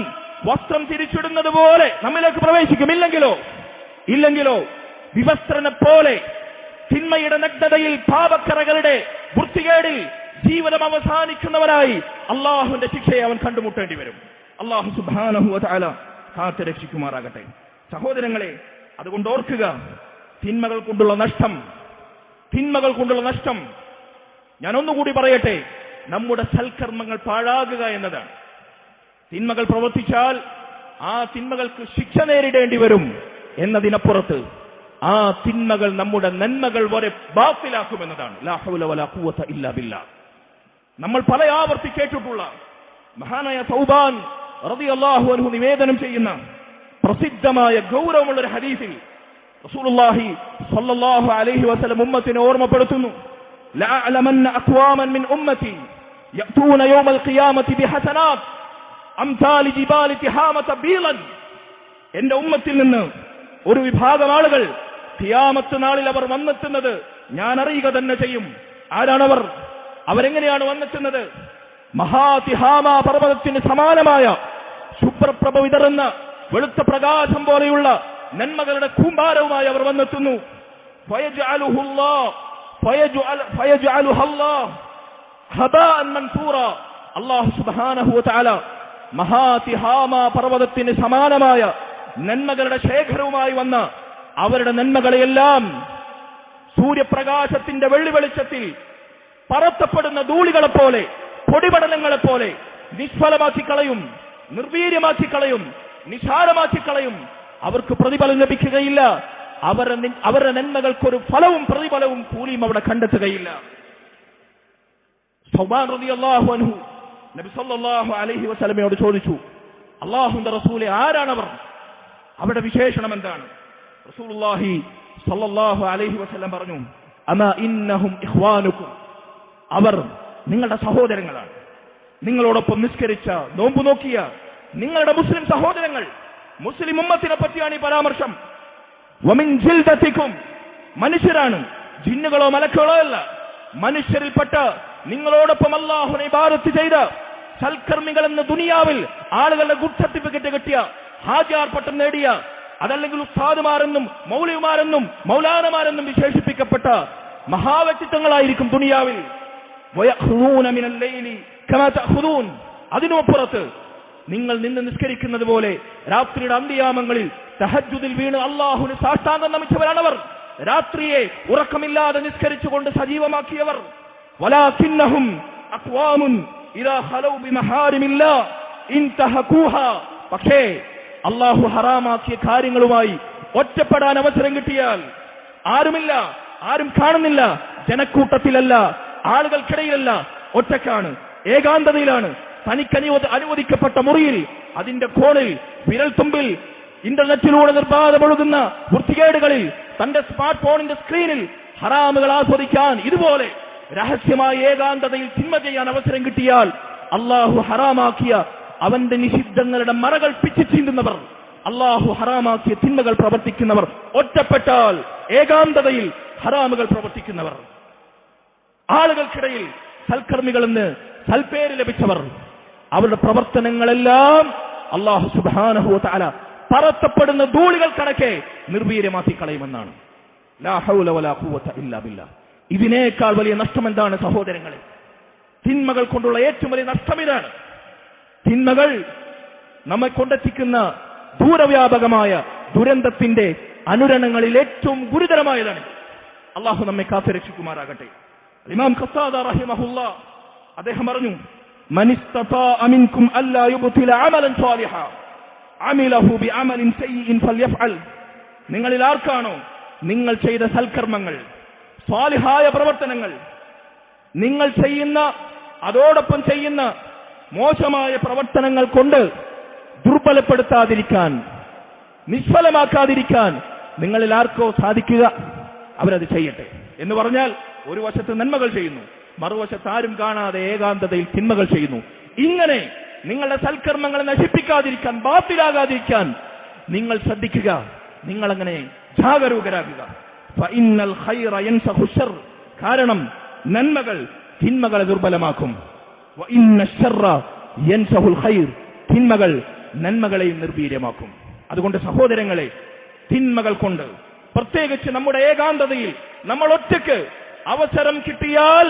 വസ്ത്രം തിരിച്ചിടുന്നത് പോലെ നമ്മിലേക്ക് പ്രവേശിക്കും. ഇല്ലെങ്കിലോ വിവസ്ത്രനെ പോലെ തിന്മയുടെ നഗ്നതയിൽ, പാപക്കറകളുടെ വൃത്തികേടിൽ ജീവിതം അവസാനിക്കുന്നവനായി അള്ളാഹുവിന്റെ ശിക്ഷയെ അവൻ കണ്ടുമുട്ടേണ്ടി വരും. അള്ളാഹു സുബ്ഹാനഹു വ തആല കാത്തു രക്ഷിക്കുമാറാകട്ടെ. സഹോദരങ്ങളെ, അതുകൊണ്ട് ഓർക്കുക, തിന്മകൾ കൊണ്ടുള്ള നഷ്ടം ഞാൻ ഒന്നുകൂടി പറയട്ടെ, നമ്മുടെ സൽക്കർമ്മങ്ങൾ പാഴാകുക എന്നതാണ്. തിന്മകൾ പ്രവർത്തിച്ചാൽ ആ തിന്മകൾക്ക് ശിക്ഷ നേരിടേണ്ടി വരും എന്നതിനപ്പുറത്ത് ആ തിന്മകൾ നമ്മുടെ നന്മകൾ വരെ ബാത്തിലാക്കുമെന്നതാണ്. ലാ ഹൗല വലാ ഖുവത ഇല്ലാ ബില്ലാഹ്. നമ്മൾ പല ആവർത്തി കേട്ടിട്ടുള്ള മഹാനായ തൗബാൻ റളിയല്ലാഹു അൻഹു നിവേദനം ചെയ്യുന്ന പ്രസിദ്ധമായ ഗൗരവമുള്ള ഒരു ഹദീസിൽ റസൂലുള്ളാഹി സ്വല്ലല്ലാഹു അലൈഹി വസല്ലം ഉമ്മത്തിനെ ഓർമ്മപ്പെടുത്തുന്നു, ലഅലമന്ന അഖ്വാമൻ മിൻ ഉമ്മതി യഅതൂന യൗമൽ ഖിയാമത്തി ബിഹസനാത് അംസാലി ജിബാലി തിഹാമത ബീലൻ. എന്റെ ഉമ്മത്തിൽ നിന്ന് ഒരു വിഭാഗം ആളുകൾ ഖിയാമത്ത് നാളിൽ അവർ വന്നെത്തുന്നത് ഞാൻ അറിയുക തന്നെ ചെയ്യും. ആരാണവർ? അവരെങ്ങനെയാണ് വന്നെത്തുന്നത്? മഹാതിഹാമ പർവ്വതത്തിന് സമാനമായ ശുഭ്രപ്രഭ വിതറുന്ന വെളുത്ത പ്രകാശം പോലെയുള്ള നന്മകളുടെ കൂമ്പാരവുമായി അവർ വന്നെത്തുന്നു. അല്ലാഹു സുബ്ഹാനഹു വ തആല മഹാതിഹാമ പർവ്വതത്തിന് സമാനമായ നന്മകളുടെ ശേഖരവുമായി വന്ന അവരുടെ നന്മകളെയെല്ലാം സൂര്യപ്രകാശത്തിന്റെ വെള്ളി വെളിച്ചത്തിൽ പറത്തപ്പെടുന്ന ധൂളികളെപ്പോലെ, പൊടിപടലങ്ങളെപ്പോലെ നിഷ്ഫലമാക്കി കളയും, നിർവീര്യമാക്കി കളയും, നിസാരമാക്കി കളയും. അവർക്ക് പ്രതിഫലം ലഭിക്കുകയില്ല. അവരുടെ നന്മകൾക്കൊരു ഫലവും പ്രതിഫലവും കൂലിയും അവിടെ കണ്ടെത്തുകയില്ല. സൗബാൻ റളിയല്ലാഹു അൻഹു നബി സല്ലല്ലാഹു അലൈഹി വസല്ലമയോട് ചോദിച്ചു, അല്ലാഹുവിന്റെ റസൂലേ, ആരാണവർ? അവരുടെ വിശേഷണം എന്താണ്? റസൂലുള്ളാഹി സല്ലല്ലാഹു അലൈഹി വസല്ലം പറഞ്ഞു, അമാ ഇന്നഹും ഇഖ്വാനുക്കും, അവർ നിങ്ങളുടെ സഹോദരങ്ങളാണ്. നിങ്ങളോടൊപ്പം നിസ്കരിച്ച, നോമ്പ് നോക്കിയ നിങ്ങളുടെ മുസ്ലിം സഹോദരങ്ങൾ. മുസ്ലിം ഉമ്മത്തിനെ പറ്റിയാണ് ഈ പരാമർശം. വമിൻ ജിൽദതികും, മനുഷ്യരാണ്, ജിന്നുകളോ മലക്കുകളോ അല്ല. മനുഷ്യരിൽപ്പെട്ട നിങ്ങളോടൊപ്പം അല്ലാഹുവിനെ ഇബാദത്ത് ചെയ്ത സൽക്കർമ്മികൾ എന്ന ദുനിയാവിൽ ആളുകളുടെ ഗുഡ് സർട്ടിഫിക്കറ്റ് കിട്ടിയ, ഹാജിയാർ പട്ടം നേടിയ, അതല്ലെങ്കിൽ ഉസ്താദുമാരെന്നും മൗലവിമാരെന്നും മൗലാനമാരെന്നും വിശേഷിപ്പിക്കപ്പെട്ട മഹാവ്യക്തിത്വങ്ങളായിരിക്കും ദുനിയാവിൽ. അതിനുമപ്പുറത്ത് നിങ്ങൾ നിന്ന് നിസ്കരിക്കുന്നത് പോലെ രാത്രിയുടെ അന്ത്യയാമങ്ങളിൽ തഹജ്ജുദിൽ വീണ് അല്ലാഹുവിന് സാഷ്ടാംഗം നമിച്ചവരാണവർ. രാത്രിയെ ഉറക്കമില്ലാതെ നിസ്കരിച്ചുകൊണ്ട് സജീവമാക്കിയവർ. വലാകിന്നഹും അഖ്വാമുൻ ഇദാ ഖലൗ ബിമഹാരിമില്ലാഹ് ഇൻതഹഖൂഹാ, പക്ഷേ അല്ലാഹു ഹറാമാക്കിയ കാര്യങ്ങളുമായി ഒറ്റപ്പെടാൻ അവസരം കിട്ടിയാൽ ആരുമില്ല, ആരും കാണുന്നില്ല, ജനക്കൂട്ടത്തിലല്ല, ആളുകൾക്കിടയിലല്ല, ഒറ്റക്കാണ്, ഏകാന്തതയിലാണ്, തനിക്ക് അനുവദിക്കപ്പെട്ട മുറിയിൽ അതിന്റെ കോണിൽ വിരൽത്തുമ്പിൽ ഇന്റർനെറ്റിലൂടെ നിർബാധം ഒഴുകുന്ന വൃത്തികേടുകളിൽ തന്റെ സ്മാർട്ട് ഫോണിന്റെ സ്ക്രീനിൽ ഹറാമുകൾ ആസ്വദിക്കാൻ ഇതുപോലെ രഹസ്യമായ ഏകാന്തതയിൽ തിന്മ ചെയ്യാൻ അവസരം കിട്ടിയാൽ അള്ളാഹു ഹറാമാക്കിയ അവന്റെ നിഷിദ്ധങ്ങളുടെ മറകൾ പിച്ചു ചീന്തുന്നവർ, അള്ളാഹു ഹറാമാക്കിയ തിന്മകൾ പ്രവർത്തിക്കുന്നവർ, ഒറ്റപ്പെട്ടാൽ ഏകാന്തതയിൽ ഹറാമുകൾ പ്രവർത്തിക്കുന്നവർ, ആളുകൾക്കിടയിൽ സൽക്കർമ്മികളെന്ന് സൽപ്പേര് ലഭിച്ചവർ, അവരുടെ പ്രവർത്തനങ്ങളെല്ലാം അള്ളാഹു സുബ്ഹാനഹു വ തആല പറത്തപ്പെടുന്ന ധൂളികൾ കണക്കെ നിർവീര്യമാക്കി കളയുമെന്നാണ്. ലാ ഹൗല വലാ ഖുവത ഇല്ലാ ബില്ലാഹ്. ഇതിനേക്കാൾ വലിയ നഷ്ടം എന്താണ് സഹോദരങ്ങളെ? തിന്മകൾ കൊണ്ടുള്ള ഏറ്റവും വലിയ നഷ്ടം ഇതാണ്. തിന്മകൾ നമ്മെ കൊണ്ടെത്തിക്കുന്ന ദൂരവ്യാപകമായ ദുരന്തത്തിന്റെ അനുരണങ്ങളിൽ ഏറ്റവും ഗുരുതരമായതാണ്. അള്ളാഹു നമ്മെ കാത്തുരക്ഷിക്കുമാറാകട്ടെ. ഇമാം ഖത്താദ റഹിമഹുല്ലാ അദ്ദേഹം പറഞ്ഞു, മൻ ഇസ്തതാഅ മിൻകും അല്ലാ യുബ്തില അമലൻ സാലിഹാ അമിലഹു ബിഅമലിൻ സയ്യിൻ ഫൽയഫ്അൽ. നിങ്ങളിൽ ആർക്കാണോ നിങ്ങൾ ചെയ്ത സൽക്കർമ്മങ്ങൾ, സ്വാലിഹായ പ്രവർത്തനങ്ങൾ, നിങ്ങൾ ചെയ്യുന്ന അതോടൊപ്പം ചെയ്യുന്ന മോശമായ പ്രവർത്തനങ്ങൾ കൊണ്ട് ദുർബലപ്പെടുത്താതിരിക്കാൻ, നിഷ്ഫലമാക്കാതിരിക്കാൻ നിങ്ങളിൽ ആർക്കോ സാധിക്കുക, അവരത് ചെയ്യട്ടെ എന്ന് പറഞ്ഞാൽ ഒരു വശത്ത് നന്മകൾ ചെയ്യുന്നു, മറുവശത്ത് ആരും കാണാതെ ഏകാന്തതയിൽ തിന്മകൾ ചെയ്യുന്നു. ഇങ്ങനെ നിങ്ങളുടെ സൽക്കർമ്മങ്ങളെ നശിപ്പിക്കാതിരിക്കാൻ, ബാത്തിലാകാതിരിക്കാൻ നിങ്ങൾ ശ്രദ്ധിക്കുക, നിങ്ങളങ്ങനെ ജാഗരൂകരാകുക. ഫഇന്നൽ ഖൈറ യൻസഖു ശർ. കാരണം നന്മകൾ തിന്മകളെ ദുർബലമാക്കും. വഇന്ന ശർറ യൻസഖുൽ ഖൈർ. തിന്മകൾ നന്മകളെയും നിർവീര്യമാക്കും. അതുകൊണ്ട് സഹോദരങ്ങളെ, തിന്മകൾ കൊണ്ട്, പ്രത്യേകിച്ച് നമ്മുടെ ഏകാന്തതയിൽ നമ്മൾ ഒറ്റയ്ക്ക് അവസരം കിട്ടിയാൽ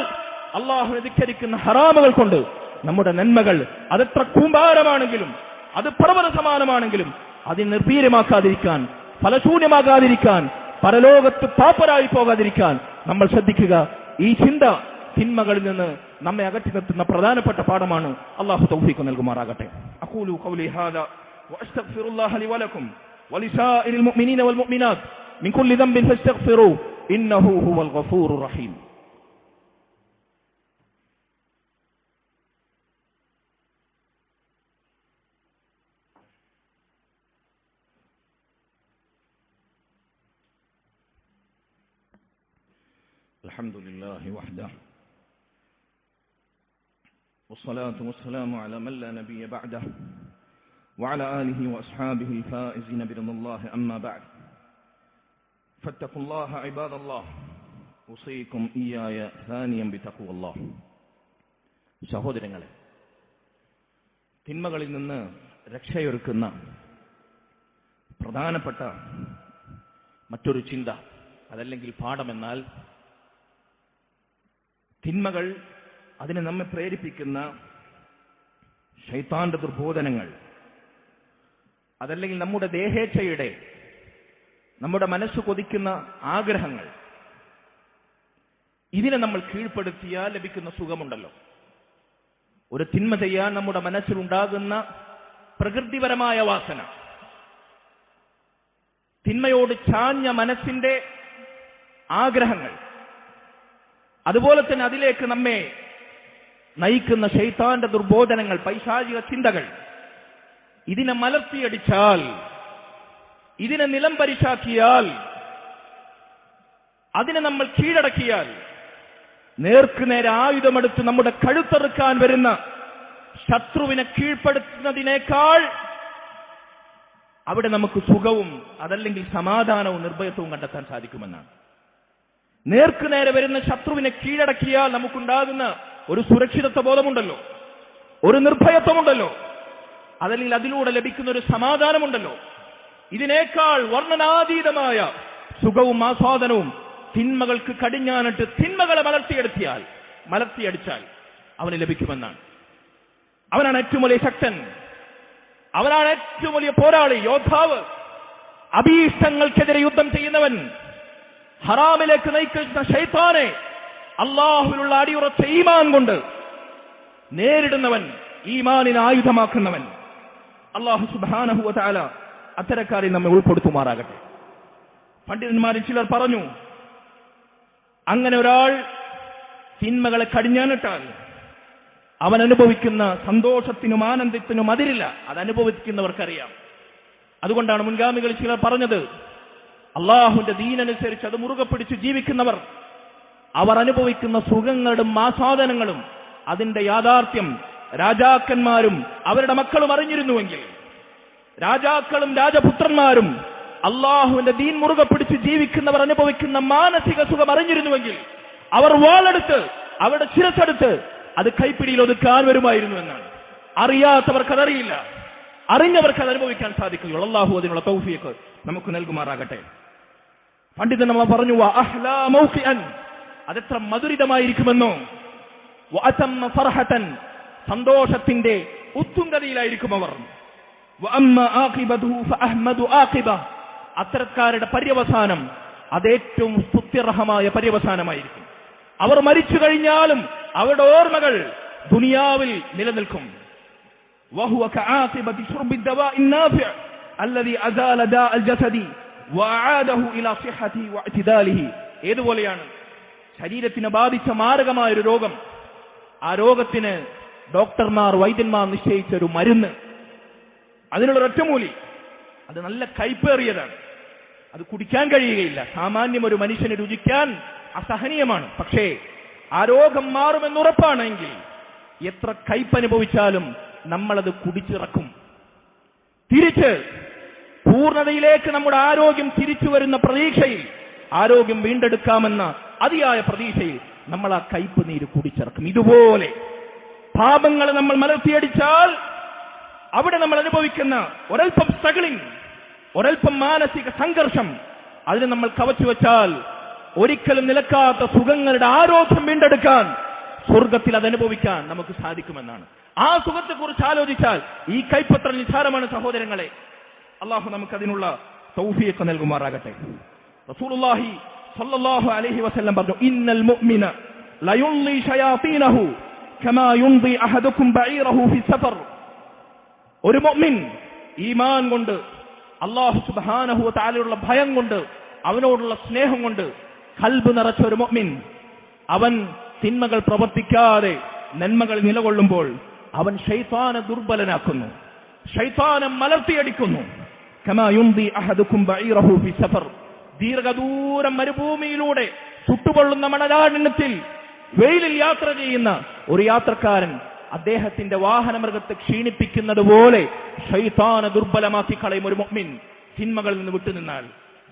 അള്ളാഹുവിനെ ധിക്കരിക്കുന്ന ഹറാമുകൾ കൊണ്ട് നമ്മുടെ നന്മകൾ അതെത്ര കൂമ്പാരമാണെങ്കിലും, അത് പർവ്വത സമാനമാണെങ്കിലും അതിനെ നിർവീര്യമാക്കാതിരിക്കാൻ, ഫലശൂന്യമാകാതിരിക്കാൻ, പരലോകത്ത് പാപ്പരായി പോകാതിരിക്കാൻ നമ്മൾ ശ്രദ്ധിക്കുക. ഈ ചിന്ത തിന്മകളിൽ നിന്ന് നമ്മെ അകറ്റി നിർത്തുന്ന പ്രധാനപ്പെട്ട പാഠമാണ്. അള്ളാഹു തൗഫീഖ് നൽകുമാറാകട്ടെ. അഖൂലു ഖൗലി ഹാദാ വഅസ്തഗ്ഫിറുല്ലാഹ ലി വലക്കും വലിസാഇരിൽ മുഅ്മിനീന വൽ മുഅ്മിനാത്ത് മിൻ കുല്ലി ദംബിൻ ഫസ്തഗ്ഫിറൂ ഇന്നഹു ഹുവൽ ഗഫൂറുർ റഹീം. الحمد لله وحده والصلاة والسلام على من لا نبي بعده وعلى آله وأصحابه الفائزين برضا الله أما بعد فاتقوا الله عباد الله أوصيكم إياي ثانيا بتقوى الله. സഹോദരങ്ങളെ, തിന്മകളിൽ നിന്ന് രക്ഷയൊരുക്കുന്ന പ്രധാനപ്പെട്ട മറ്റൊരു ചിന്ത, അതല്ലെങ്കിൽ പാഠമെന്നാൽ തിന്മകൾ, അതിനെ നമ്മെ പ്രേരിപ്പിക്കുന്ന ശൈത്താന്റെ ദുർബോധനങ്ങൾ, അതല്ലെങ്കിൽ നമ്മുടെ ദേഹേച്ഛയുടെ, നമ്മുടെ മനസ്സ് കൊതിക്കുന്ന ആഗ്രഹങ്ങൾ, ഇതിനെ നമ്മൾ കീഴ്പ്പെടുത്തിയാൽ ലഭിക്കുന്ന സുഖമുണ്ടല്ലോ. ഒരു തിന്മ ചെയ്യാൻ നമ്മുടെ മനസ്സിലുണ്ടാകുന്ന പ്രകൃതിപരമായ വാസന, തിന്മയോട് ചാഞ്ഞ മനസ്സിന്റെ ആഗ്രഹങ്ങൾ, അതുപോലെ തന്നെ അതിലേക്ക് നമ്മെ നയിക്കുന്ന ശൈത്താന്റെ ദുർബോധനങ്ങൾ, പൈശാചിക ചിന്തകൾ, ഇതിനെ മലർത്തിയടിച്ചാൽ, ഇതിനെ നിലംപരിശാക്കിയാൽ, അതിനെ നമ്മൾ കീഴടക്കിയാൽ, നേർക്കുനേരെ ആയുധമെടുത്ത് നമ്മുടെ കഴുത്തെറുക്കാൻ വരുന്ന ശത്രുവിനെ കീഴ്പ്പെടുത്തുന്നതിനേക്കാൾ അവിടെ നമുക്ക് സുഖവും അതല്ലെങ്കിൽ സമാധാനവും നിർഭയത്വവും കണ്ടെത്താൻ സാധിക്കുമെന്നാണ്. നേർക്കുനേരെ വരുന്ന ശത്രുവിനെ കീഴടക്കിയാൽ നമുക്കുണ്ടാകുന്ന ഒരു സുരക്ഷിതത്വ ബോധമുണ്ടല്ലോ, ഒരു നിർഭയത്വമുണ്ടല്ലോ, അതല്ലെങ്കിൽ അതിലൂടെ ലഭിക്കുന്ന ഒരു സമാധാനമുണ്ടല്ലോ. ഇതിനേക്കാൾ വർണ്ണനാതീതമായ സുഖവും ആസ്വാദനവും തിന്മകൾക്ക് കടിഞ്ഞാനിട്ട് തിന്മകളെ മലർത്തിയടിച്ചാൽ അവന് ലഭിക്കുമെന്നാണ്. അവനാണ് ഏറ്റവും വലിയ ശക്തൻ, അവനാണ് ഏറ്റവും വലിയ പോരാളി, യോദ്ധാവ്, അഭീഷ്ടങ്ങൾക്കെതിരെ യുദ്ധം ചെയ്യുന്നവൻ, ഹറാമിലേക്ക് നയിക്കുന്ന ശൈത്താനെ അള്ളാഹുവിനുള്ള അടിയുറച്ച ഈമാൻ കൊണ്ട് നേരിടുന്നവൻ, ഈമാനിനെ ആയുധമാക്കുന്നവൻ. അള്ളാഹു സുബ്ഹാനഹു വ തആല അത്തരക്കാരെ നമ്മെ ഉൾപ്പെടുത്തുമാറാകട്ടെ. പണ്ഡിതന്മാരിൽ ചിലർ പറഞ്ഞു, അങ്ങനെ ഒരാൾ തിന്മകളെ കടിഞ്ഞാനിട്ടാൽ, അവൻ അനുഭവിക്കുന്ന സന്തോഷത്തിനും ആനന്ദത്തിനും അതിരില്ല. അത് അനുഭവിക്കുന്നവർക്കറിയാം. അതുകൊണ്ടാണ് മുൻഗാമികൾ ചിലർ പറഞ്ഞത്, അള്ളാഹുവിന്റെ ദീനനുസരിച്ച് അത് മുറുകെ പിടിച്ച് ജീവിക്കുന്നവർ അവർ അനുഭവിക്കുന്ന സുഖങ്ങളും ആസ്വാദനങ്ങളും അതിന്റെ യാഥാർത്ഥ്യം രാജാക്കന്മാരും അവരുടെ മക്കളും അറിഞ്ഞിരുന്നുവെങ്കിൽ, രാജാക്കളും രാജപുത്രന്മാരും അള്ളാഹുവിന്റെ ദീൻ മുറുകെ പിടിച്ച് ജീവിക്കുന്നവർ അനുഭവിക്കുന്ന മാനസിക സുഖം അറിഞ്ഞിരുന്നുവെങ്കിൽ അവർ വാളെടുത്ത് അവരുടെ ശിരസ്സെടുത്ത് അത് കൈപ്പിടിയിൽ ഒതുക്കാൻ വരുമായിരുന്നു എന്നാണ്. അറിയാത്തവർക്കതറിയില്ല, അറിഞ്ഞവർക്ക് അത് അനുഭവിക്കാൻ സാധിക്കുകയുള്ളൂ. അള്ളാഹു അതിനുള്ള തൗഫീഖ് നമുക്ക് നൽകുമാറാകട്ടെ. പണ്ഡിതന്മാർ പറഞ്ഞു, അഹ്ലാ മൗഖിഅൻ, അതെത്ര മധുരിതമായിരിക്കുമെന്നോ, വഅതമ്മ ഫർഹതൻ, സന്തോഷത്തിന്റെ ഉത്തുംഗതിയിലായിരിക്കും അവർ. വഅമ്മ ആഖിബതുഹു ഫഅഹ്മദു ആഖിബ, അത്തരക്കാരുടെ പര്യവസാനം അതേറ്റവും സ്തുത്യർഹമായ പര്യവസാനമായിരിക്കും. അവർ മരിച്ചു കഴിഞ്ഞാലും അവരുടെ ഓർമ്മകൾ ദുനിയാവിൽ നിലനിൽക്കും. വഹുവ കആഖിബതി ശുർബി ദവാഇ നാഫിഅ അല്ലദി അസാല ദാഅൽ ജസദി വഅആദഹു ഇലാ സിഹ്ഹതിഹി വഇതിദാലിഹി. ഏതുപോലെയാണ് ശരീരത്തിനെ ബാധിച്ച മാരകമായ ഒരു രോഗം, ആ രോഗത്തിന് ഡോക്ടർമാർ വൈദ്യന്മാർ നിശ്ചയിച്ച ഒരു മരുന്ന്, അതിനുള്ള ഒറ്റമൂലി, അത് നല്ല കയ്പേറിയതാണ്, അത് കുടിക്കാൻ കഴിയുകയില്ല. സാമാന്യം ഒരു മനുഷ്യന് രുചിക്കാൻ അസഹനീയമാണ്. പക്ഷേ ആ രോഗം മാറുമെന്നുറപ്പാണെങ്കിൽ എത്ര കയ്പനുഭവിച്ചാലും നമ്മളത് കുടിച്ചിറക്കും. തിരിച്ച് പൂർണ്ണതയിലേക്ക് നമ്മുടെ ആരോഗ്യം തിരിച്ചു വരുന്ന പ്രതീക്ഷയിൽ, ആരോഗ്യം വീണ്ടെടുക്കാമെന്ന അതിയായ പ്രതീക്ഷയിൽ നമ്മൾ ആ കയ്പ് നീര് കുടിച്ചിറക്കും. ഇതുപോലെ പാപങ്ങൾ നമ്മൾ മലർത്തിയടിച്ചാൽ അവിടെ നമ്മൾ അനുഭവിക്കുന്ന ഒരൽപ്പം സ്ട്രഗിളിംഗ്, ഒരൽപ്പം മാനസിക സംഘർഷം, അതിന് നമ്മൾ കവച്ചു വെച്ചാൽ ഒരിക്കലും നിലക്കാത്ത സുഖങ്ങളുടെ ആരോഗ്യം വീണ്ടെടുക്കാൻ, സ്വർഗത്തിൽ അത് അനുഭവിക്കാൻ നമുക്ക് സാധിക്കുമെന്നാണ്. ആ സുഖത്തെക്കുറിച്ച് ആലോചിച്ചാൽ ഈ കൈപ്പത്ര നിസ്സാരമാണ് സഹോദരങ്ങളെ. അള്ളാഹു നമുക്കതിനുള്ള തൗഫീഖ് നൽകുമാറാകട്ടെ. റസൂലുള്ളാഹി സ്വല്ലല്ലാഹു അലൈഹി വസല്ലം പറഞ്ഞു, ഇന്നൽ മുഅ്മിന ലയുൻളി ശയാതീനഹു കമാ യുൻളി അഹദുക്കും ബഈറഹു ഫി സഫർ. ഒരു മുഅ്മിൻ ഈമാൻ കൊണ്ട്, അല്ലാഹു സുബ്ഹാനഹു വ തആലയുള്ള ഭയം കൊണ്ട്, അവനോടുള്ള സ്നേഹം കൊണ്ട് ഖൽബ് നിറച്ച ഒരു മുഅ്മിൻ, അവൻ തിന്മകൾ പ്രവർത്തിക്കാതെ നന്മകൾ നിലകൊള്ളുമ്പോൾ അവൻ ശൈത്താനെ ദുർബലനാക്കുന്നു, ശൈത്താനെ മലർത്തിയടിക്കുന്നു. കമാ യുൻദി അഹദുക്കും ബഈറഹു ഫി സഫർ. ദീർഘദൂരം മരുഭൂമിയിലൂടെ ചുട്ടുപൊള്ളുന്ന മണലാരണ്യത്തിൽ വെയിലിൽ യാത്ര ചെയ്യുന്ന ഒരു യാത്രക്കാരൻ അദ്ദേഹത്തിന്റെ വാഹനമൃഗത്തെ ക്ഷീണിപ്പിക്കുന്നത് പോലെ ശൈത്താനെ ദുർബലമാക്കി കളയും ഒരു മുഅ്മിൻ തിന്മകളിൽ നിന്ന് വിട്ടുനിന്നാൽ.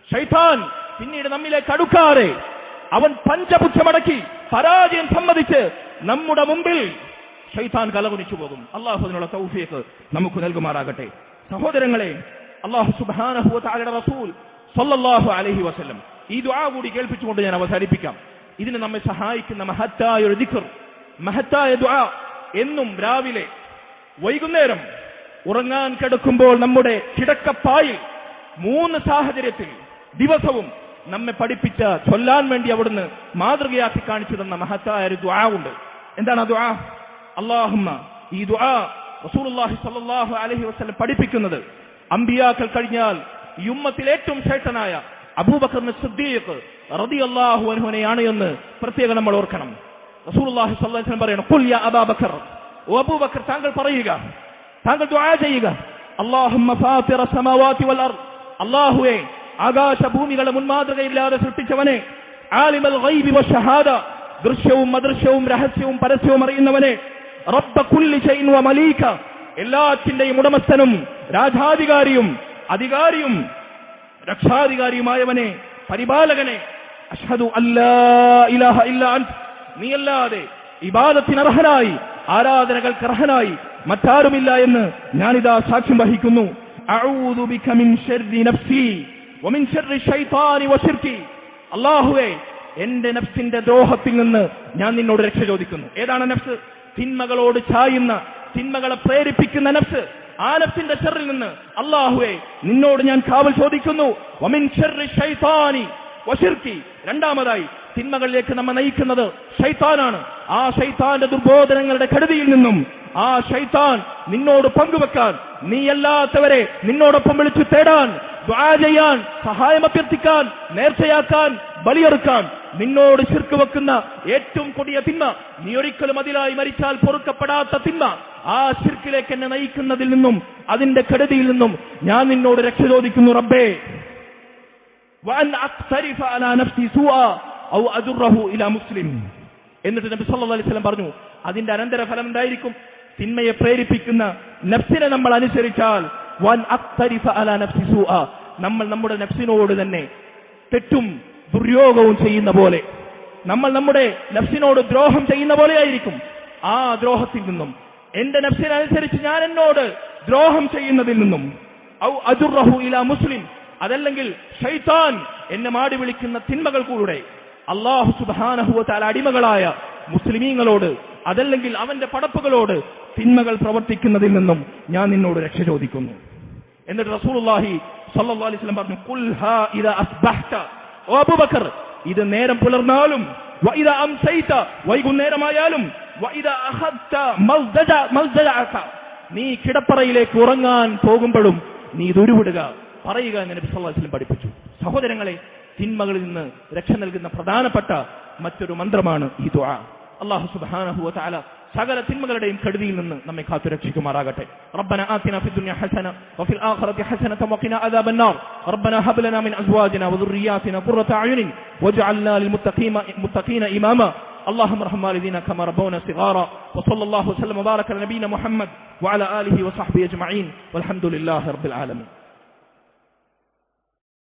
ശൈത്താൻ പിന്നീട് നമ്മിലേക്ക് അടുക്കാതെ അവൻ പഞ്ചപുച്ഛമടക്കി പരാജയം സമ്മതിച്ച് നമ്മുടെ മുമ്പിൽ ശൈത്താൻ കലകുനിച്ചു പോകും. അള്ളാഹു അതിനുള്ള തൗഫീഖ് നമുക്ക് നൽകുമാറാകട്ടെ. സഹോദരങ്ങളെ, അള്ളാഹു സുബ്ഹാനഹു വ തആലയുടെ റസൂൽ സല്ലല്ലാഹു അലൈഹി വസല്ലം ഈ ദുആ കൂടി കേൾപ്പിച്ചുകൊണ്ട് ഞാൻ അവസാനിപ്പിക്കാം. ഇതിന് നമ്മെ സഹായിക്കുന്ന മഹത്തായ ഒരു ദിക്ർ, മഹത്തായ ദുആ എന്നും രാവിലെ വൈകുന്നേരം ഉറങ്ങാൻ കിടക്കുമ്പോൾ നമ്മുടെ കിടക്കപ്പായിൽ 3 സാഹചര്യത്തിൽ ദിവസവും നമ്മെ പഠിപ്പിച്ച ചൊല്ലാൻ വേണ്ടി അവിടുന്ന് മാതൃകയാക്കി കാണിച്ചു തന്ന മഹത്തായ ഒരു ദുആ ഉണ്ട്. എന്താണ് ആ ദുആ? അല്ലാഹുമ്മ, ഈ ദുആ റസൂലുള്ളാഹി സ്വല്ലല്ലാഹു അലൈഹി വസല്ലം പഠിപ്പിക്കുന്നത് അമ്പിയാക്കൾ കഴിഞ്ഞാൽ ഈ ഉമ്മത്തിൽ ഏറ്റവും ശ്രേഷ്ഠനായ അബൂബക്കർ സിദ്ദീഖ് റളിയല്ലാഹു അൻഹുവിനെയാണ് എന്ന് പ്രത്യേകം നമ്മൾ ഓർക്കണം. റസൂലുള്ളാഹി സ്വല്ലല്ലാഹു അലൈഹി വസല്ലം പറയുന്നു, ഖുൽ യാ അബൂബക്കർ, ഓ അബൂബക്കർ താങ്കൾ പറയുക, താങ്കൾ ദുആ ചെയ്യുക, അല്ലാഹുമ്മ ഫാത്തിറ സമാവാതി വൽ അർദ്, അല്ലാഹുവേ ആകാശഭൂമികളെ മുൻമാതൃകയില്ലാതെ സൃഷ്ടിച്ചവനെ, ആലിമൽ ഗൈബി വശഹാദ, ദൃശ്യവും അദൃശ്യവും രഹസ്യവും പരസ്യവും അറിയുന്നവനെ, റബ്ബ കുല്ലി ശൈഇൻ വ മലീക, എല്ലാത്തിന്റെയും ഉടമസ്ഥനും രാജാധികാരിയും അധികാരിയും രക്ഷാധികാരിയുമായവനെ, പരിപാലകനെ, അഷ്ഹദു അല്ലാ ഇലാഹ ഇല്ലാ അൻത, നീയല്ലാതെ ഇബാദത്തിന് അർഹനായി ആരാധനകൾക്ക് അർഹനായി മറ്റാരുമില്ല എന്ന് ഞാനിതാ സാക്ഷ്യം വഹിക്കുന്നു. അഊദു ബിക മിൻ ശർരി നഫ്സി വമിൻ ശർരി ശൈത്താനി വശിർക്കി, അല്ലാഹുവേ എന്റെ നഫ്സിന്റെ ദ്രോഹത്തിൽ നിന്ന് ഞാൻ നിന്നോട് രക്ഷ ചോദിക്കുന്നു. ഏതാണ് നഫ്സ്? തിന്മകളോട് ചായുന്ന, തിന്മകളെ പ്രേരിപ്പിക്കുന്ന നഫ്സ്. ആ നഫ്സിന്റെ ശർറിൽ നിന്ന് അല്ലാഹുവേ നിന്നോട് ഞാൻ കാവൽ ചോദിക്കുന്നു. വമിൻ ശർരി ശൈത്താനി വശിർക്കി, രണ്ടാമതായി തിന്മകളിലേക്ക് നമ്മെ നയിക്കുന്നത് ശൈത്താനാണ്. ആ ശൈത്താന്റെ ദുർബോധനങ്ങളുടെ കെടുതിയിൽ നിന്നും ആ ശൈത്താൻ നിന്നോട് പങ്കുവെക്കാൻ, നീയല്ലാത്തവരെ നിന്നോടൊപ്പം വിളിച്ചു തേടാൻ ദുആ ചെയ്യാൻ, സഹായം അഭ്യർത്ഥിക്കാൻ, നേർച്ചയാക്കാൻ, ബലിയെറുക്കാൻ. നിന്നോട് ശിർക്ക് വെക്കുന്ന ഏറ്റവും കൊടിയ തിന്മ, നീ ഒരിക്കലും അതിലായി മരിച്ചാൽ പൊറുക്കപ്പെടാത്ത തിന്മ, ആ ശിർക്കിലേക്ക് എന്നെ നയിക്കുന്നതിൽ നിന്നും അതിന്റെ കെടുതിയിൽ നിന്നും ഞാൻ നിന്നോട് രക്ഷ ചോദിക്കുന്നു റബ്ബേ. വഅൻ അഖ്തരിഫ അലാ നഫ്സി സൂഅ ഔ അദുറഹു ഇലാ മുസ്ലിം. എന്നിട്ട് നബി സല്ലല്ലാഹു അലൈഹി വസല്ലം പറഞ്ഞു, അതിന്റെ അനന്തരഫലം എന്തായിരിക്കും? തിന്മയെ പ്രേരിപ്പിക്കുന്ന നഫ്സിനെ നമ്മൾ അനുസരിച്ചാൽ വൻ അഖ്തരിഫ അലാ നഫ്സി സൂഅ, നമ്മൾ നമ്മുടെ നഫ്സിനോട് തന്നെ തെറ്റും ദുര്യോഗവും ചെയ്യുന്ന പോലെ, നമ്മൾ നമ്മുടെ നഫ്സിനോട് ദ്രോഹം ചെയ്യുന്ന പോലെയായിരിക്കും. ആ ദ്രോഹത്തിൽ നിന്നും, എന്റെ നഫ്സിനനുസരിച്ച് ഞാൻ എന്നോട് ദ്രോഹം ചെയ്യുന്നതിൽ നിന്നും, ഔ അദുറഹു ഇലാ മുസ്ലിം, അതല്ലെങ്കിൽ ശൈത്താൻ എന്നെ മാടി വിളിക്കുന്ന തിന്മകൾക്കൂടെ അല്ലാഹു സുബ്ഹാനഹു വ തആല അടിമകളായ മുസ്ലിമീങ്ങളോട്, അതല്ലെങ്കിൽ അവന്റെ പടപ്പുകളോട് തിന്മകൾ പ്രവർത്തിക്കുന്നതിൽ നിന്നും ഞാൻ നിന്നോട് രക്ഷ ചോദിക്കുന്നു. എന്നിട്ട് റസൂലുള്ളാഹി സ്വല്ലല്ലാഹു അലൈഹി വസല്ലം പറഞ്ഞു, ഖുൽ ഹാ ഇദാ അസ്ബഹ്ത, ഓ അബൂബക്കർ, ഇത് നേരം പുലർന്നാലും, വ ഇദാ അംസൈത, വൈകുന്നേരമായാലും, വ ഇദാ അഖദ്ത മൽജഅക, നീ കിടപ്പറയിലേക്ക് ഉറങ്ങാൻ പോകുമ്പോഴും നീ ഇത് ഉരുവിടുക, പറയുക എന്ന് നബി സല്ലല്ലാഹു അലൈഹി വസല്ലം പഠിപ്പിച്ചു. സഹോദരങ്ങളെ, തിന്മകളിൽ നിന്ന് രക്ഷ നൽകുന്ന പ്രധാനപ്പെട്ട മറ്റൊരു മന്ത്രമാണ് ഈ ദുആ. അല്ലാഹു സുബ്ഹാനഹു വ തആല സകല തിന്മകളുടെയും കെടുതിയിൽ നിന്ന് നമ്മെ കാത്തുരക്ഷിക്കുമാറാകട്ടെ. റബ്ബന ആതിനാ ഫിദ് ദുനിയ ഹസന വഫിൽ ആഖിറതി ഹസനത വഖിനാ അദാബന്നാർ. റബ്ബന ഹബ് ലനാ മിൻ അസ്വാജിനാ വദുർരിയാതിനാ ഖുറത അയുനിൻ വജ്അൽനാ ലിൽമുത്തഖീന ഇമാമ. اللهم ارحم والدينا كما ربونا صغارا. وصلى الله وسلم وبارك على نبينا محمد وعلى آله وصحبه أجمعين والحمد لله رب العالمين.